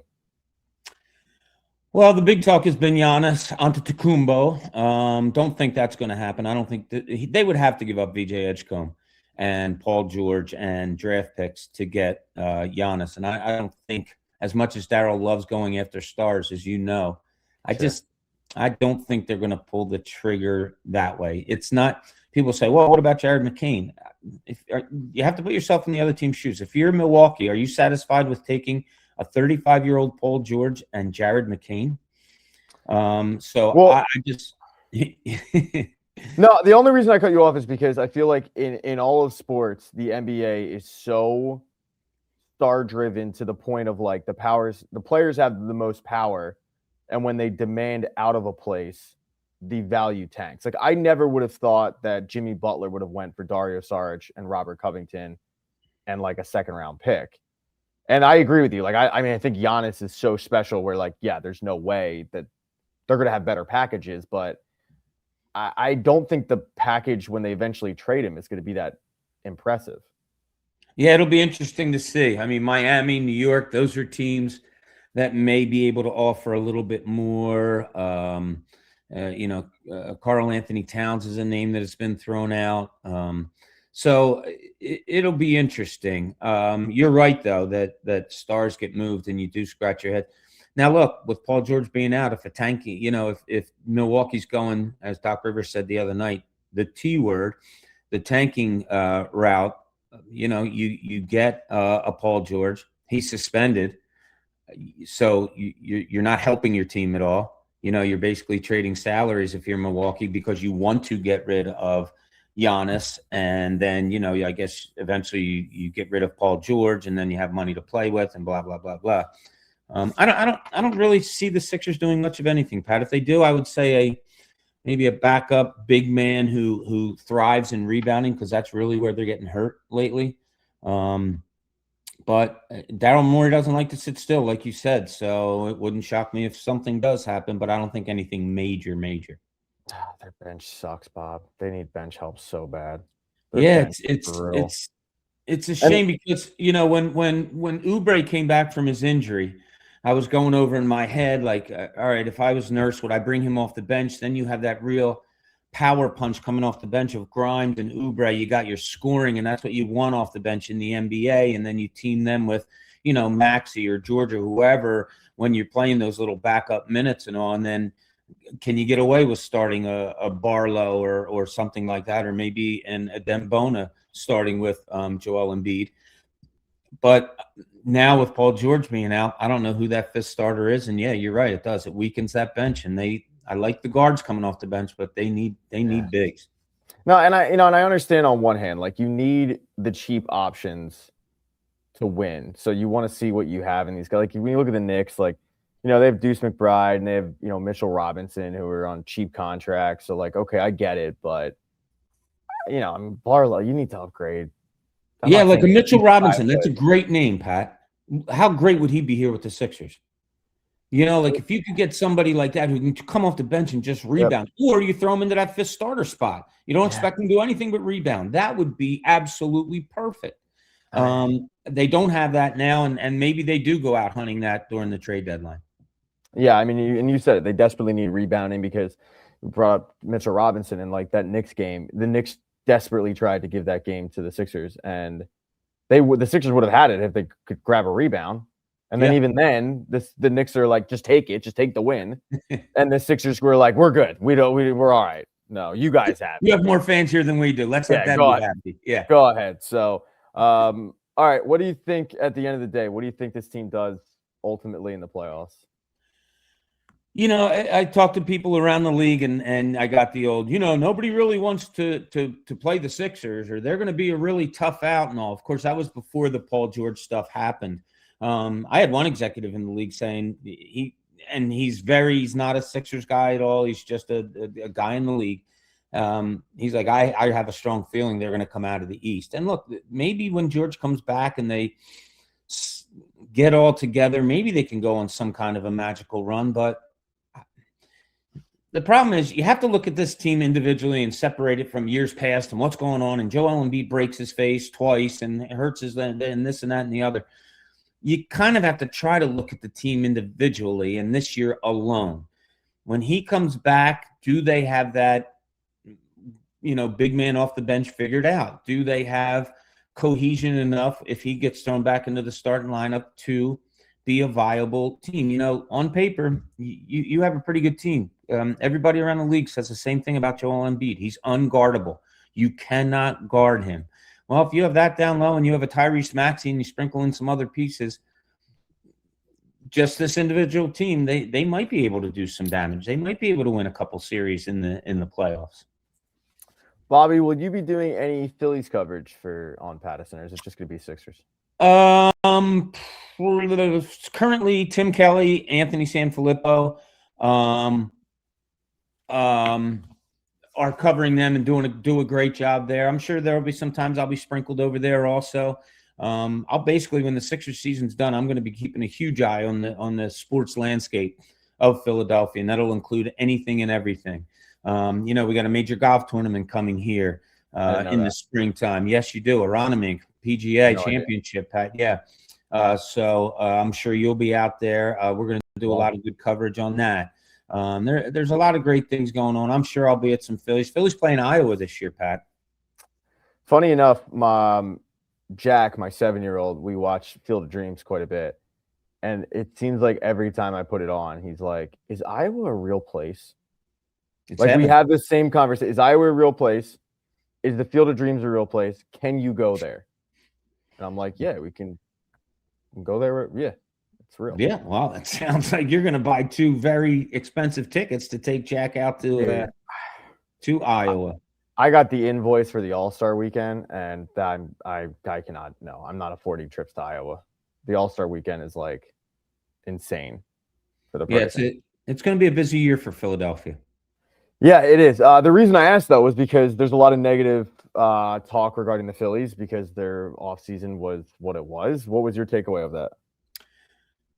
Well, the big talk has been Giannis Antetokounmpo. Don't think that's going to happen. I don't think they would have to give up VJ Edgecombe and Paul George and draft picks to get Giannis. And I don't think, as much as Daryl loves going after stars, as you know, I don't think they're going to pull the trigger that way. It's not. People say, well, what about Jared McCain? You have to put yourself in the other team's shoes. If you're Milwaukee, are you satisfied with taking a 35-year-old Paul George and Jared McCain? I just No, the only reason I cut you off is because I feel like in all of sports, the NBA is so star-driven to the point of, like, the players have the most power. And when they demand out of a place, the value tanks. Like, I never would have thought that Jimmy Butler would have went for Dario Saric and Robert Covington and, like, a second-round pick. And I agree with you. Like, I mean, I think Giannis is so special where, like, yeah, there's no way that they're going to have better packages. But I don't think the package when they eventually trade him is going to be that impressive. Yeah, it'll be interesting to see. I mean, Miami, New York, those are teams that may be able to offer a little bit more. Karl Anthony Towns is a name that has been thrown out. So it'll be interesting. You're right, though, that stars get moved and you do scratch your head. Now, look, with Paul George being out, if Milwaukee's going, as Doc Rivers said the other night, the T word, the tanking route, you get a Paul George. He's suspended. So you're not helping your team at all. You're basically trading salaries if you're Milwaukee because you want to get rid of Giannis, and then I guess eventually you get rid of Paul George, and then you have money to play with, and blah blah blah blah. I don't really see the Sixers doing much of anything, Pat. If they do, I would say maybe a backup big man who thrives in rebounding, because that's really where they're getting hurt lately. But Daryl Morey doesn't like to sit still, like you said. So it wouldn't shock me if something does happen, but I don't think anything major. Their bench sucks, Bob. They need bench help so bad. It's a shame because when Oubre came back from his injury, I was going over in my head like, all right, if I was Nurse, would I bring him off the bench? Then you have that real power punch coming off the bench of Grimes and Oubre. You got your scoring, and that's what you want off the bench in the NBA. And then you team them with, Maxey or George or whoever when you're playing those little backup minutes and all. And then can you get away with starting a Barlow or something like that, or maybe a Dembona starting with Joel Embiid? But now with Paul George being out, I don't know who that fifth starter is. And yeah, you're right, it does. It weakens that bench, and I like the guards coming off the bench, but they need bigs. No, and I understand on one hand, like you need the cheap options to win. So you want to see what you have in these guys. Like when you look at the Knicks, like, they have Deuce McBride and they have, Mitchell Robinson who are on cheap contracts. So like, okay, I get it, but I mean, Barlow, you need to upgrade. Yeah, like a Mitchell Robinson. That's a but great name, Pat. How great would he be here with the Sixers? Like if you could get somebody like that who can come off the bench and just rebound, or you throw him into that fifth starter spot. You don't expect him to do anything but rebound. That would be absolutely perfect. They don't have that now, and maybe they do go out hunting that during the trade deadline. Yeah, I mean, you said it. They desperately need rebounding because we brought up Mitchell Robinson and like that Knicks game. The Knicks desperately tried to give that game to the Sixers, and the Sixers would have had it if they could grab a rebound. And then even then, the Knicks are like, just take it, just take the win. And the Sixers were like, we're good. We're all right. No, you guys have it. You have more fans here than we do. Let's let them be happy. Yeah. Go ahead. So, all right. What do you think at the end of the day? What do you think this team does ultimately in the playoffs? I talked to people around the league, and I got the old, nobody really wants to play the Sixers, or they're going to be a really tough out and all. Of course, that was before the Paul George stuff happened. I had one executive in the league saying he's not a Sixers guy at all. He's just a guy in the league. He's like, I have a strong feeling they're going to come out of the East. And look, maybe when George comes back and they get all together, maybe they can go on some kind of a magical run. But the problem is you have to look at this team individually and separate it from years past and what's going on. And Joel Embiid breaks his face twice and hurts his and this and that and the other. You kind of have to try to look at the team individually and this year alone. When he comes back, do they have that, big man off the bench figured out? Do they have cohesion enough if he gets thrown back into the starting lineup to be a viable team? On paper, you have a pretty good team. Everybody around the league says the same thing about Joel Embiid. He's unguardable. You cannot guard him. Well, if you have that down low and you have a Tyrese Maxey and you sprinkle in some other pieces, just this individual team, they might be able to do some damage. They might be able to win a couple series in the playoffs. Bobby, will you be doing any Phillies coverage on Patterson, or is it just going to be Sixers? Currently Tim Kelly, Anthony Sanfilippo, are covering them and do a great job there. I'm sure there'll be sometimes I'll be sprinkled over there also. I'll basically, when the Sixers season's done, I'm going to be keeping a huge eye on the sports landscape of Philadelphia, and that'll include anything and everything. We got a major golf tournament coming here in the springtime. Yes, you do. Aronimink PGA Championship, Pat. Yeah. So I'm sure you'll be out there. We're going to do a lot of good coverage on that. There's a lot of great things going on. I'm sure I'll be at some Phillies. Phillies playing Iowa this year, Pat. Funny enough, Jack, my 7-year-old, we watch Field of Dreams quite a bit. And it seems like every time I put it on, he's like, is Iowa a real place? We have the same conversation. Is Iowa a real place? Is the Field of Dreams a real place? Can you go there? And I'm like, yeah, we can go there. Yeah, it's real. Yeah, well, that sounds like you're going to buy 2 very expensive tickets to take Jack out to Iowa. I got the invoice for the All-Star weekend, and I cannot. No, I'm not affording trips to Iowa. The All-Star weekend is like insane for the person. Yeah, it's going to be a busy year for Philadelphia. Yeah, it is. The reason I asked, though, was because there's a lot of negative talk regarding the Phillies because their offseason was what it was. What was your takeaway of that?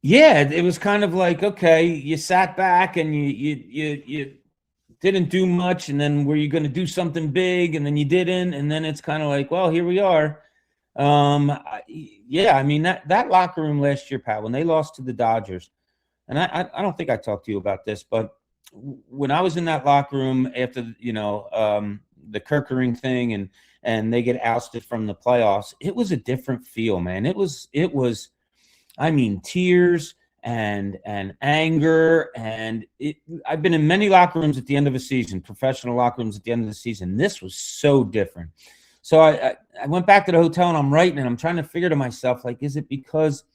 Yeah, it was kind of like, okay, you sat back and you didn't do much, and then were you going to do something big, and then you didn't, and then it's kind of like, well, here we are. Yeah, I mean, that locker room last year, Pat, when they lost to the Dodgers, and I don't think I talked to you about this, but when I was in that locker room after the Kirkering thing and they get ousted from the playoffs, it was a different feel, man. It was I mean, tears and anger, and I've been in many locker rooms at the end of a season, professional locker rooms at the end of the season. This was so different. So I went back to the hotel and I'm writing and I'm trying to figure to myself, like, is it because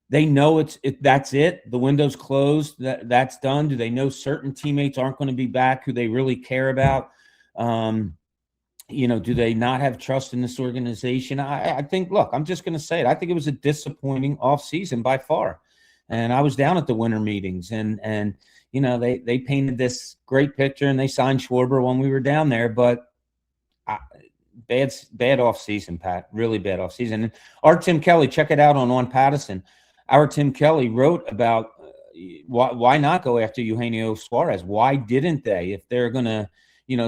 they know that's it? The window's closed. That's done. Do they know certain teammates aren't going to be back who they really care about? Do they not have trust in this organization? I think, look, I'm just going to say it. I think it was a disappointing offseason by far. And I was down at the winter meetings, and they painted this great picture, and they signed Schwarber when we were down there. But bad offseason, Pat. Really bad offseason. And our Tim Kelly, check it out on Patterson. Our Tim Kelly wrote about why not go after Eugenio Suarez? Why didn't they? If they're going to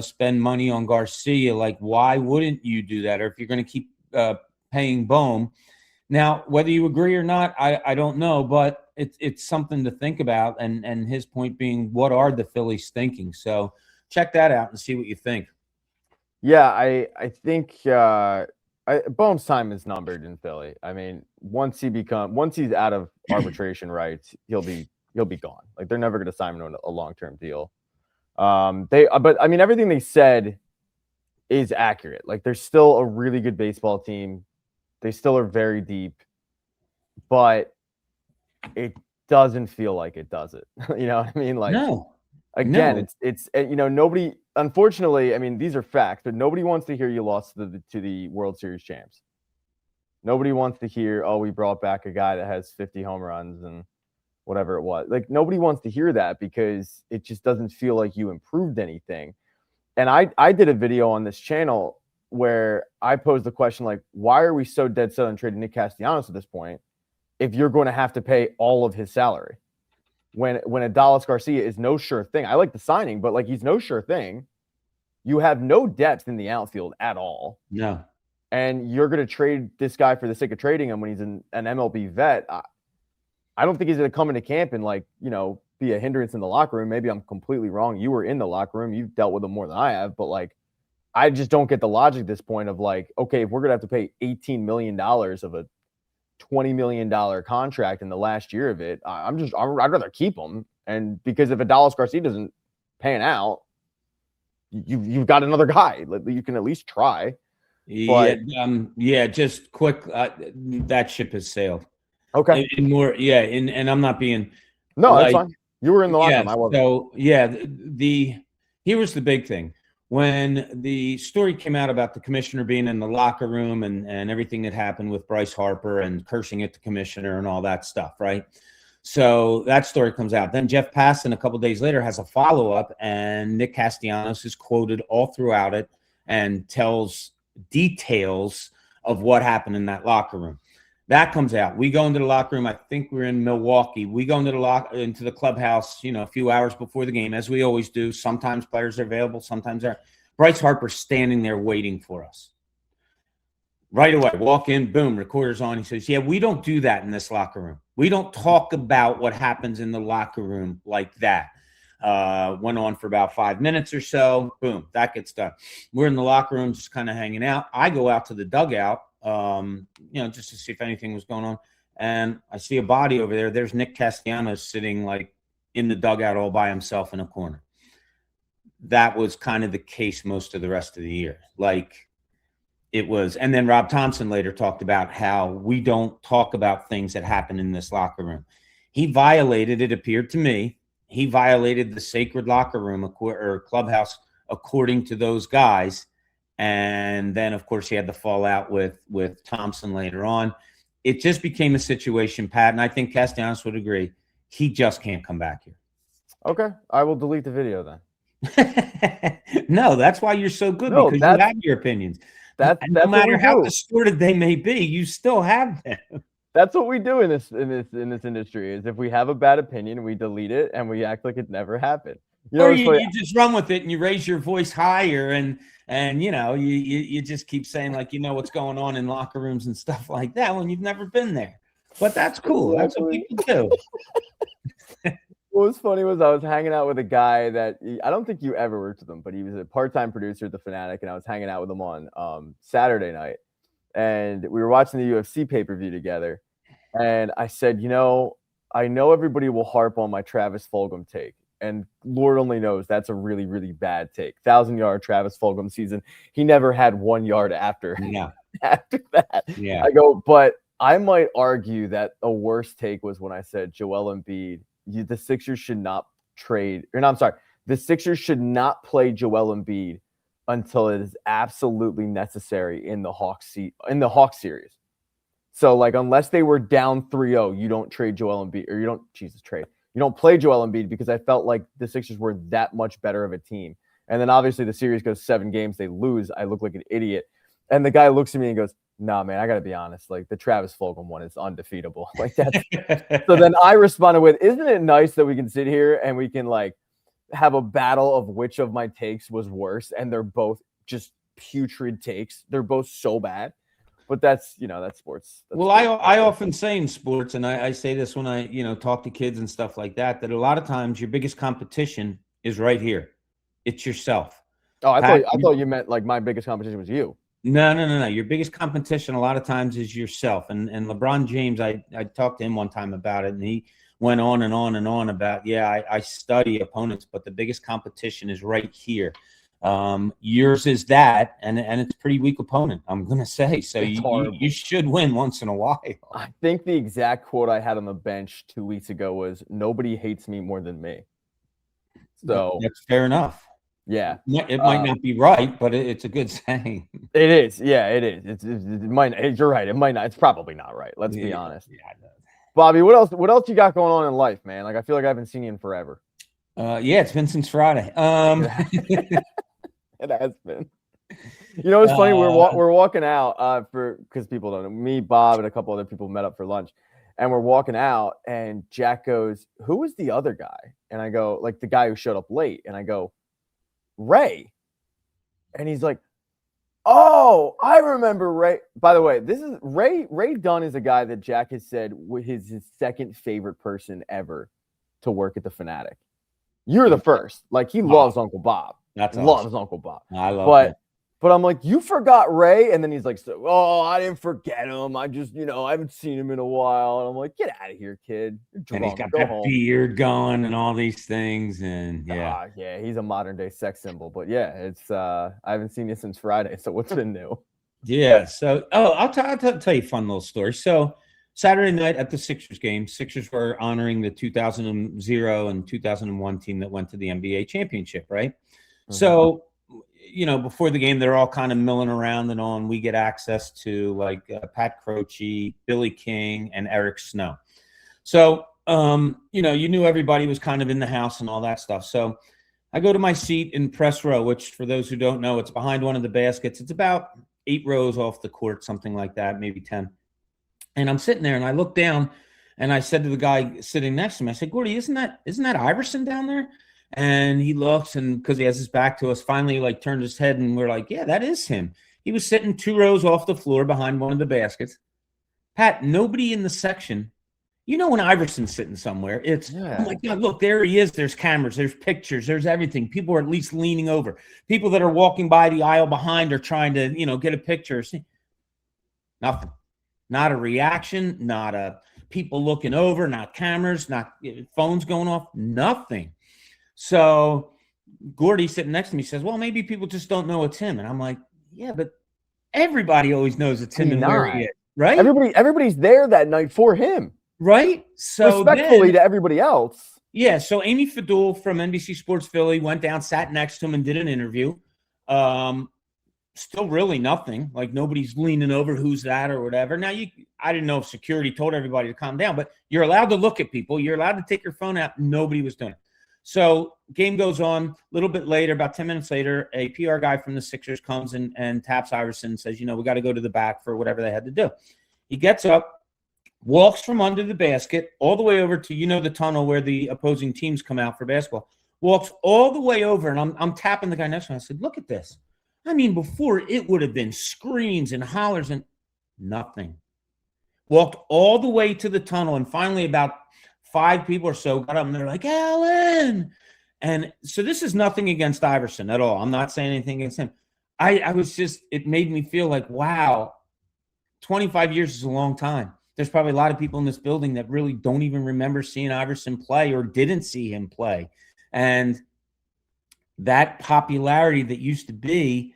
spend money on Garcia, like, why wouldn't you do that? Or if you're going to keep paying Bohm. Now, whether you agree or not, I don't know, but it's something to think about. And his point being, what are the Phillies thinking? So check that out and see what you think. Yeah, I think Bohm's time is numbered in Philly. I mean, once he's out of arbitration rights, he'll be gone. Like, they're never going to sign him to a long-term deal. But I mean, everything they said is accurate. Like, they're still a really good baseball team. They still are very deep, but it doesn't feel like it does it. You know what I mean? Like, no. Again, it's nobody. Unfortunately, I mean, these are facts, but nobody wants to hear you lost to the World Series champs. Nobody wants to hear, oh, we brought back a guy that has 50 home runs and whatever it was. Like, nobody wants to hear that because it just doesn't feel like you improved anything. And I did a video on this channel where I posed the question, like, why are we so dead set on trading Nick Castellanos at this point if you're going to have to pay all of his salary? When Adolis Garcia is no sure thing. I like the signing, but, like, he's no sure thing. You have no depth in the outfield at all. No. And you're going to trade this guy for the sake of trading him when he's an MLB vet. I don't think he's going to come into camp and, like, be a hindrance in the locker room. Maybe I'm completely wrong. You were in the locker room. You've dealt with him more than I have. But, like, I just don't get the logic at this point of, like, okay, if we're going to have to pay $18 million of a $20 million contract in the last year of it, I'd rather keep him. And because if Adolis Garcia doesn't pan out, you've got another guy. You can at least try. But, just quick. That ship has sailed. Okay. And I'm not being. No, that's fine. You were in the locker room. I wasn't. So here was the big thing. When the story came out about the commissioner being in the locker room and everything that happened with Bryce Harper and cursing at the commissioner and all that stuff, right? So that story comes out. Then Jeff Passan, a couple of days later, has a follow-up, and Nick Castellanos is quoted all throughout it and tells details of what happened in that locker room. That comes out. We go into the locker room. I think we're in Milwaukee. We go into the clubhouse, a few hours before the game, as we always do. Sometimes players are available. Sometimes they're. Bryce Harper's standing there waiting for us. Right away, walk in, boom, recorder's on. He says, yeah, we don't do that in this locker room. We don't talk about what happens in the locker room like that. Went on for about 5 minutes or so. Boom, that gets done. We're in the locker room just kind of hanging out. I go out to the dugout. Just to see if anything was going on. And I see a body over there. There's Nick Castellanos sitting, like, in the dugout all by himself in a corner. That was kind of the case most of the rest of the year. Like, it was. And then Rob Thompson later talked about how we don't talk about things that happen in this locker room. He violated, it appeared to me, he violated the sacred locker room or clubhouse according to those guys. And then, of course, he had the fallout with Thompson later on. It just became a situation, Pat, and I think Castellanos would agree. He just can't come back here. Okay. I will delete the video then. No, that's why you're so good, because you have your opinions. That's no matter how distorted they may be, you still have them. That's what we do in this industry. Is if we have a bad opinion, we delete it and we act like it never happened. You just run with it and you raise your voice higher and you just keep saying, like, what's going on in locker rooms and stuff like that when you've never been there. But that's cool. That's what people do. What was funny was I was hanging out with a guy that I don't think you ever worked with him, but he was a part-time producer at the Fanatic, and I was hanging out with him on Saturday night, and we were watching the UFC pay-per-view together. And I said, I know everybody will harp on my Travis Fulgham take. And Lord only knows that's a really, really bad take. 1,000-yard Travis Fulgham season. He never had 1 yard after that. Yeah. I go, but I might argue that a worse take was when I said Joel Embiid, the Sixers should not trade. The Sixers should not play Joel Embiid until it is absolutely necessary in the Hawks series. So, like, unless they were down 3-0, you don't trade Joel Embiid, or you don't play Joel Embiid, because I felt like the Sixers were that much better of a team. And then obviously the series goes 7 games, they lose. I look like an idiot. And the guy looks at me and goes, "Nah, man, I got to be honest. Like, the Travis Fulgham one is undefeatable." Like, that's so then I responded with, "Isn't it nice that we can sit here and we can, like, have a battle of which of my takes was worse, and they're both just putrid takes. They're both so bad." But that's, that's sports. Well, I often say in sports, and I say this when I, talk to kids and stuff like that a lot of times your biggest competition is right here. It's yourself. Oh, I thought you meant like my biggest competition was you. No. Your biggest competition a lot of times is yourself. And LeBron James, I talked to him one time about it, and he went on and on and on about, I study opponents, but the biggest competition is right here. Yours is that, and it's a pretty weak opponent, I'm gonna say. So you should win once in a while. I think the exact quote I had on the bench 2 weeks ago was, "Nobody hates me more than me." So that's fair enough. Yeah, it might not be right, but it's a good saying. It is. Yeah, it is. It might. You're right. It might not. It's probably not right. Let's be honest. Yeah, Bobby, what else you got going on in life, man? Like, I feel like I haven't seen you in forever. It's been since Friday. It has been. It's funny. We're walking out because people don't know. Me, Bob, and a couple other people met up for lunch, and we're walking out, and Jack goes, "Who was the other guy?" And I go, "Like, the guy who showed up late." And I go, "Ray." And he's like, "Oh, I remember Ray." By the way, this is Ray. Ray Dunn is a guy that Jack has said is his second favorite person ever to work at the Fanatic. You're the first. Like, he loves Uncle Bob. That's loves awesome. Uncle Bob. I love it. But I'm like, "You forgot Ray?" And then he's like, I didn't forget him. I just, I haven't seen him in a while." And I'm like, "Get out of here, kid. You're drunk. And he's got Go that home." beard going and all these things. And yeah, he's a modern day sex symbol. But yeah, it's I haven't seen you since Friday. So what's been new? Yeah. So, I'll tell you a fun little story. So Saturday night at the Sixers game, Sixers were honoring the 2000 and 2001 team that went to the NBA championship, right? Mm-hmm. So, before the game, they're all kind of milling around and all, and we get access to like Pat Croce, Billy King, and Eric Snow. So, you knew everybody was kind of in the house and all that stuff. So I go to my seat in press row, which for those who don't know, it's behind one of the baskets. It's about 8 rows off the court, something like that, maybe 10. And I'm sitting there and I look down and I said to the guy sitting next to me, I said, "Gordy, isn't that Iverson down there?" And he looks, and because he has his back to us, finally like turned his head, and we're like, "Yeah, that is him." He was sitting 2 rows off the floor behind one of the baskets. Pat, nobody in the section. When Iverson's sitting somewhere, it's, "Oh my God, look, there he is. There's cameras, there's pictures, there's everything." People are at least leaning over. People that are walking by the aisle behind are trying to, get a picture. Nothing. Not a reaction, not a people looking over, not cameras, not phones going off, nothing. So Gordy sitting next to me says, "Well, maybe people just don't know it's him." And I'm like, "Yeah, but everybody always knows it's him and where he is, right?" Everybody's there that night for him. Right? So respectfully to everybody else. Yeah. So Amy Fadul from NBC Sports Philly went down, sat next to him, and did an interview. Still really nothing. Like, nobody's leaning over, who's that or whatever. Now, I didn't know if security told everybody to calm down, but you're allowed to look at people. You're allowed to take your phone out. Nobody was doing it. So game goes on. A little bit later, about 10 minutes later, a PR guy from the Sixers comes and taps Iverson and says, "We got to go to the back for whatever they had to do." He gets up, walks from under the basket all the way over to, the tunnel where the opposing teams come out for basketball, walks all the way over, and I'm tapping the guy next to me. I said, "Look at this." I mean, before it would have been screams and hollers and nothing. Walked all the way to the tunnel, and finally about 5 people or so got up, and they're like, "Alan!" And so this is nothing against Iverson at all. I'm not saying anything against him. I was just, it made me feel like, wow, 25 years is a long time. There's probably a lot of people in this building that really don't even remember seeing Iverson play or didn't see him play. And that popularity that used to be,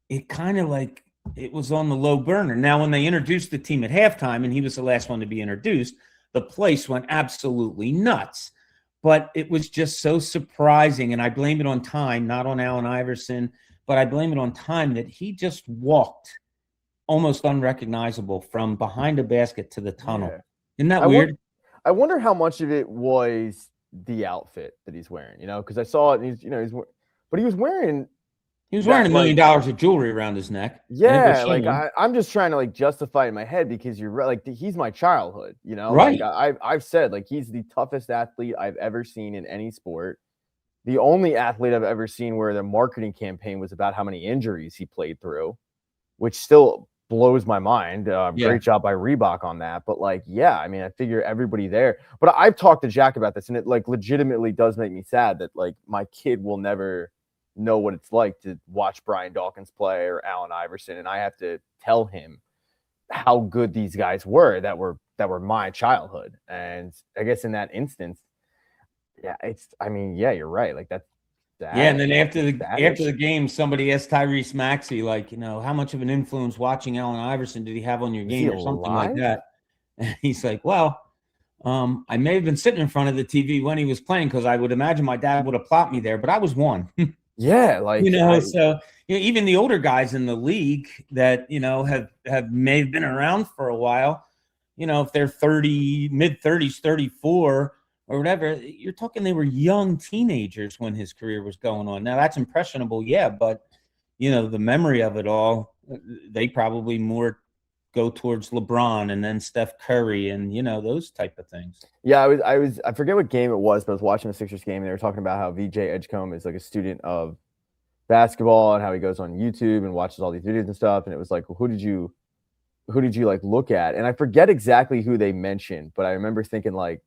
it kind of like, it was on the low burner. Now, when they introduced the team at halftime, and he was the last one to be introduced, the place went absolutely nuts. But it was just so surprising, and I blame it on time, not on Allen Iverson, but I blame it on time that he just walked almost unrecognizable from behind a basket to the tunnel. Yeah. Isn't that I weird? I wonder how much of it was the outfit that he's wearing, because I saw it and but he was wearing He was that, wearing $1 like, million of jewelry around his neck. And it was yeah, like showing. I'm just trying to like justify it in my head because you're right. Like he's my childhood, Right. Like I've said, like he's the toughest athlete I've ever seen in any sport. The only athlete I've ever seen where the marketing campaign was about how many injuries he played through, which still blows my mind. Yeah. Great job by Reebok on that. But like, yeah, I mean, I figure everybody there. But I've talked to Jack about this, and it like legitimately does make me sad that like my kid will never know what it's like to watch Brian Dawkins play or Allen Iverson, and I have to tell him how good these guys were that were my childhood. And I guess in that instance, yeah, yeah, you're right. Like that's sad. Yeah, and then after the game, somebody asked Tyrese Maxey, like, how much of an influence watching Allen Iverson did he have on your game or something like that? And he's like, well, I may have been sitting in front of the TV when he was playing because I would imagine my dad would have plopped me there, but I was one. Yeah, like so even the older guys in the league that may have been around for a while, if they're 30, mid-30s, 34 or whatever, you're talking they were young teenagers when his career was going on. Now that's impressionable, yeah, but the memory of it all, they probably more go towards LeBron and then Steph Curry and those type of things. Yeah, I forget what game it was, but I was watching the Sixers game and they were talking about how VJ Edgecombe is like a student of basketball and how he goes on YouTube and watches all these videos and stuff. And it was like, well, who did you like look at? And I forget exactly who they mentioned, but I remember thinking like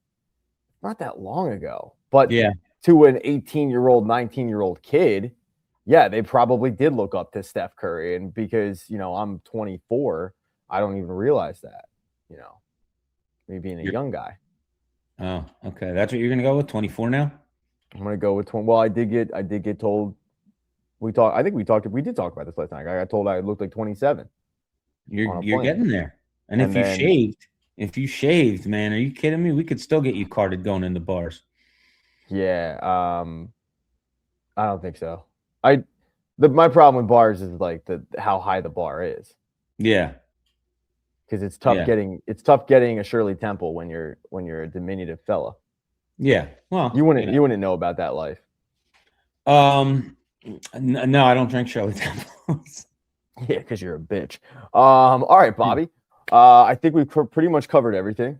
not that long ago. But yeah, to an 18-year-old, 19-year-old kid, yeah, they probably did look up to Steph Curry. And because I'm 24, I don't even realize that, me being a young guy. Oh, okay. That's what you're gonna go with, 24 now? I'm gonna go with 20. Well, I did get told. We did talk about this last night. I got told I looked like 27. You're getting there. And if you shaved, man, are you kidding me? We could still get you carded going into bars. Yeah, I don't think so. My problem with bars is like how high the bar is. Yeah. Because it's tough getting a Shirley Temple when you're a diminutive fella. Yeah. Well, you wouldn't know about that life. No, I don't drink Shirley Temples. Yeah, because you're a bitch. All right, Bobby. I think we've pretty much covered everything.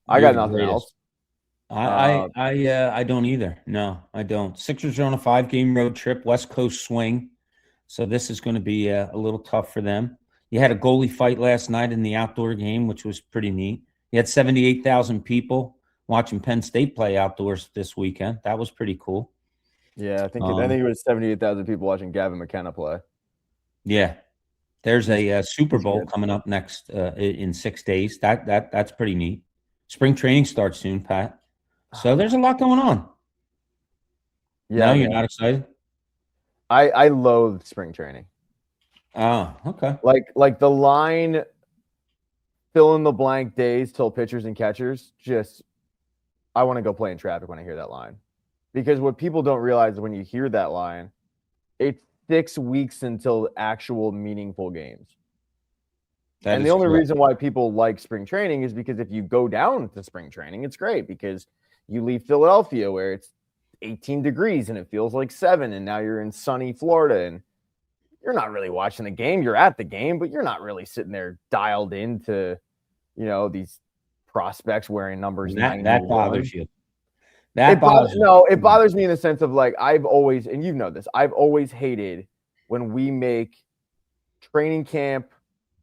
I got nothing else. I don't either. No, I don't. Sixers are on a 5-game road trip, West Coast swing. So this is going to be a little tough for them. You had a goalie fight last night in the outdoor game, which was pretty neat. You had 78,000 people watching Penn State play outdoors this weekend. That was pretty cool. Yeah, I think it was 78,000 people watching Gavin McKenna play. Yeah. There's a Super Bowl coming up next in 6 days. That's pretty neat. Spring training starts soon, Pat. So there's a lot going on. Yeah, no, you're not excited? I loathe spring training. Oh, okay. Like the line fill in the blank days till pitchers and catchers, I want to go play in traffic when I hear that line. Because what people don't realize when you hear that line, it's 6 weeks until actual meaningful games. And the only reason why people like spring training is because if you go down to spring training, it's great because you leave Philadelphia where it's 18 degrees and it feels like 7, and now you're in sunny Florida and you're not really watching the game. You're at the game, but you're not really sitting there dialed into, these prospects wearing numbers. That bothers you. It bothers me in the sense of like, I've always, and you know this, I've always hated when we make training camp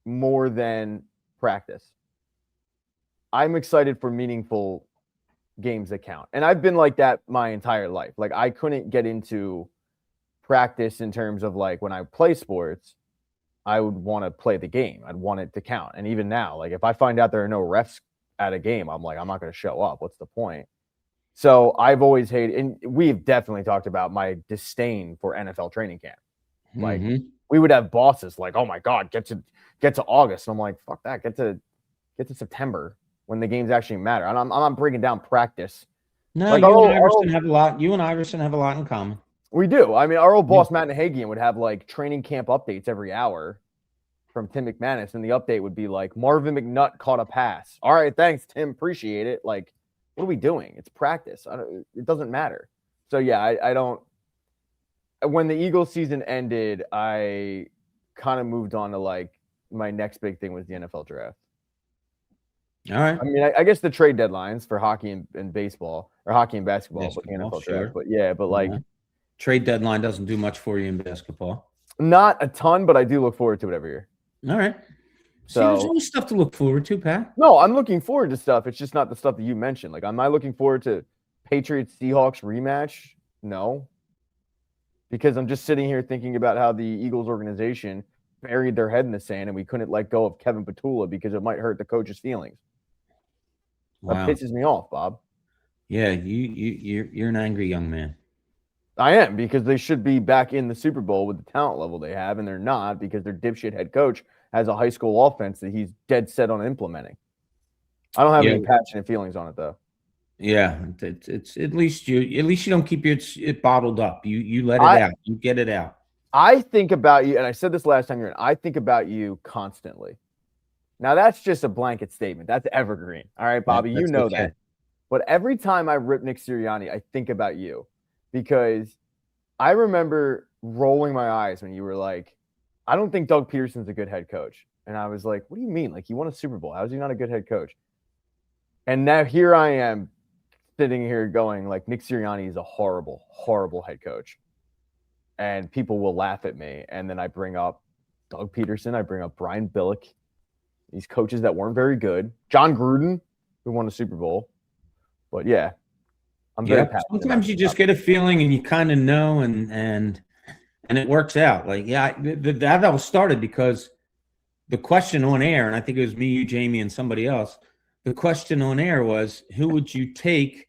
more than practice. I'm excited for meaningful games that count. And I've been like that my entire life. Like I couldn't get into practice in terms of like when I play sports, I would want to play the game. I'd want it to count. And even now, like if I find out there are no refs at a game, I'm like, I'm not going to show up. What's the point? So I've always hated, and we've definitely talked about my disdain for NFL training camp. Like we would have bosses like, oh my God, get to August. And I'm like, fuck that. Get to September when the games actually matter. And I'm not breaking down practice. No, like, you and Iverson have a lot. You and Iverson have a lot in common. We do. I mean, our old boss, Matt Nahagian, would have like training camp updates every hour from Tim McManus, and the update would be like, Marvin McNutt caught a pass. All right, thanks, Tim. Appreciate it. Like, what are we doing? It's practice. It doesn't matter. So, yeah, I don't. When the Eagles season ended, I kind of moved on to like my next big thing was the NFL draft. All right. I mean, I guess the trade deadlines for hockey and baseball, or hockey and basketball, but the NFL draft. But yeah, but like. Trade deadline doesn't do much for you in basketball. Not a ton, but I do look forward to it every year. All right. So there's always stuff to look forward to, Pat. No, I'm looking forward to stuff. It's just not the stuff that you mentioned. Like, am I looking forward to Patriots Seahawks rematch? No. Because I'm just sitting here thinking about how the Eagles organization buried their head in the sand and we couldn't let go of Kevin Petula because it might hurt the coach's feelings. Wow. That pisses me off, Bob. Yeah, you're an angry young man. I am, because they should be back in the Super Bowl with the talent level they have, and they're not because their dipshit head coach has a high school offense that he's dead set on implementing. I don't have any passionate feelings on it, though. Yeah, it's at least you don't keep it bottled up. You let it out. You get it out. I think about you, and I said this last time you're in. I think about you constantly. Now that's just a blanket statement. That's evergreen. All right, Bobby, you know that. But every time I rip Nick Sirianni, I think about you. Because I remember rolling my eyes when you were like, I don't think Doug Peterson's a good head coach. And I was like, what do you mean? Like, he won a Super Bowl. How is he not a good head coach? And now here I am sitting here going, like, Nick Sirianni is a horrible, horrible head coach. And people will laugh at me. And then I bring up Doug Peterson. I bring up Brian Billick. These coaches that weren't very good. John Gruden, who won a Super Bowl. But, yeah. Sometimes you just get a feeling and you kind of know and it works out. Like, that all started because the question on air, and I think it was me, you, Jamie, and somebody else, the question on air was, who would you take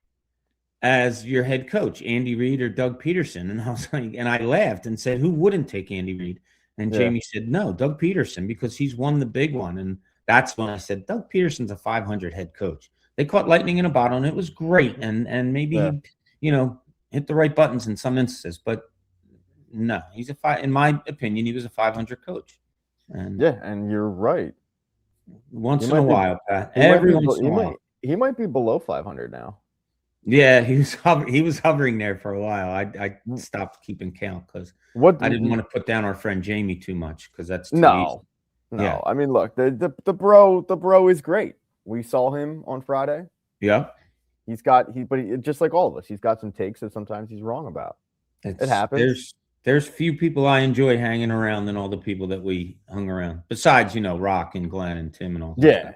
as your head coach, Andy Reid or Doug Peterson? And I was like, and I laughed and said, who wouldn't take Andy Reid? And Jamie said, no, Doug Peterson, because he's won the big one. And that's when I said, Doug Peterson's a 500 head coach. They caught lightning in a bottle, and it was great. And maybe he, hit the right buttons in some instances. But no, he's in my opinion, he was a 500 coach. And and you're right. Once in a while, Pat. Every once in a while. He might be below 500 now. Yeah, he was hovering there for a while. I stopped keeping count because I didn't want to put down our friend Jamie too much because that's too easy. No. Yeah. I mean, look, the bro is great. We saw him on Friday. Yeah. But just like all of us, he's got some takes that sometimes he's wrong about. It happens. There's few people I enjoy hanging around than all the people that we hung around. Besides, Rock and Glenn and Tim and all. Yeah.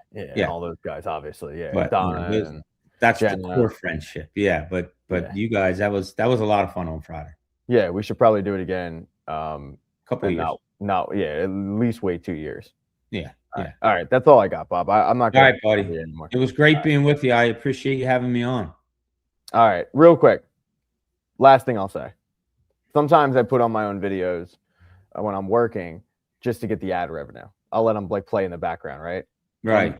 All those guys, obviously. Yeah. But Donna that's the core friendship. Yeah. But you guys, that was a lot of fun on Friday. Yeah, we should probably do it again. Couple of years. No, at least wait 2 years. Yeah. All right. That's all I got, Bob. I'm not going to buddy. Anymore. It was great being with you. I appreciate you having me on. All right. Real quick. Last thing I'll say. Sometimes I put on my own videos when I'm working just to get the ad revenue. I'll let them play in the background, right? Right.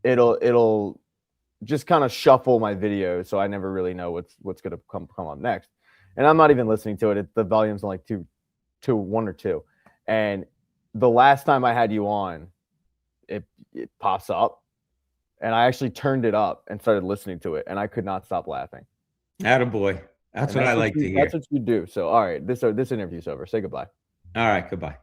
It'll just kind of shuffle my videos, so I never really know what's going to come up next. And I'm not even listening to it. The volume's only one or two. And the last time I had you on, it pops up, and I actually turned it up and started listening to it, and I could not stop laughing. Attaboy. That's what I like to hear. That's what you do. So, all right, this interview's over. Say goodbye. All right, goodbye.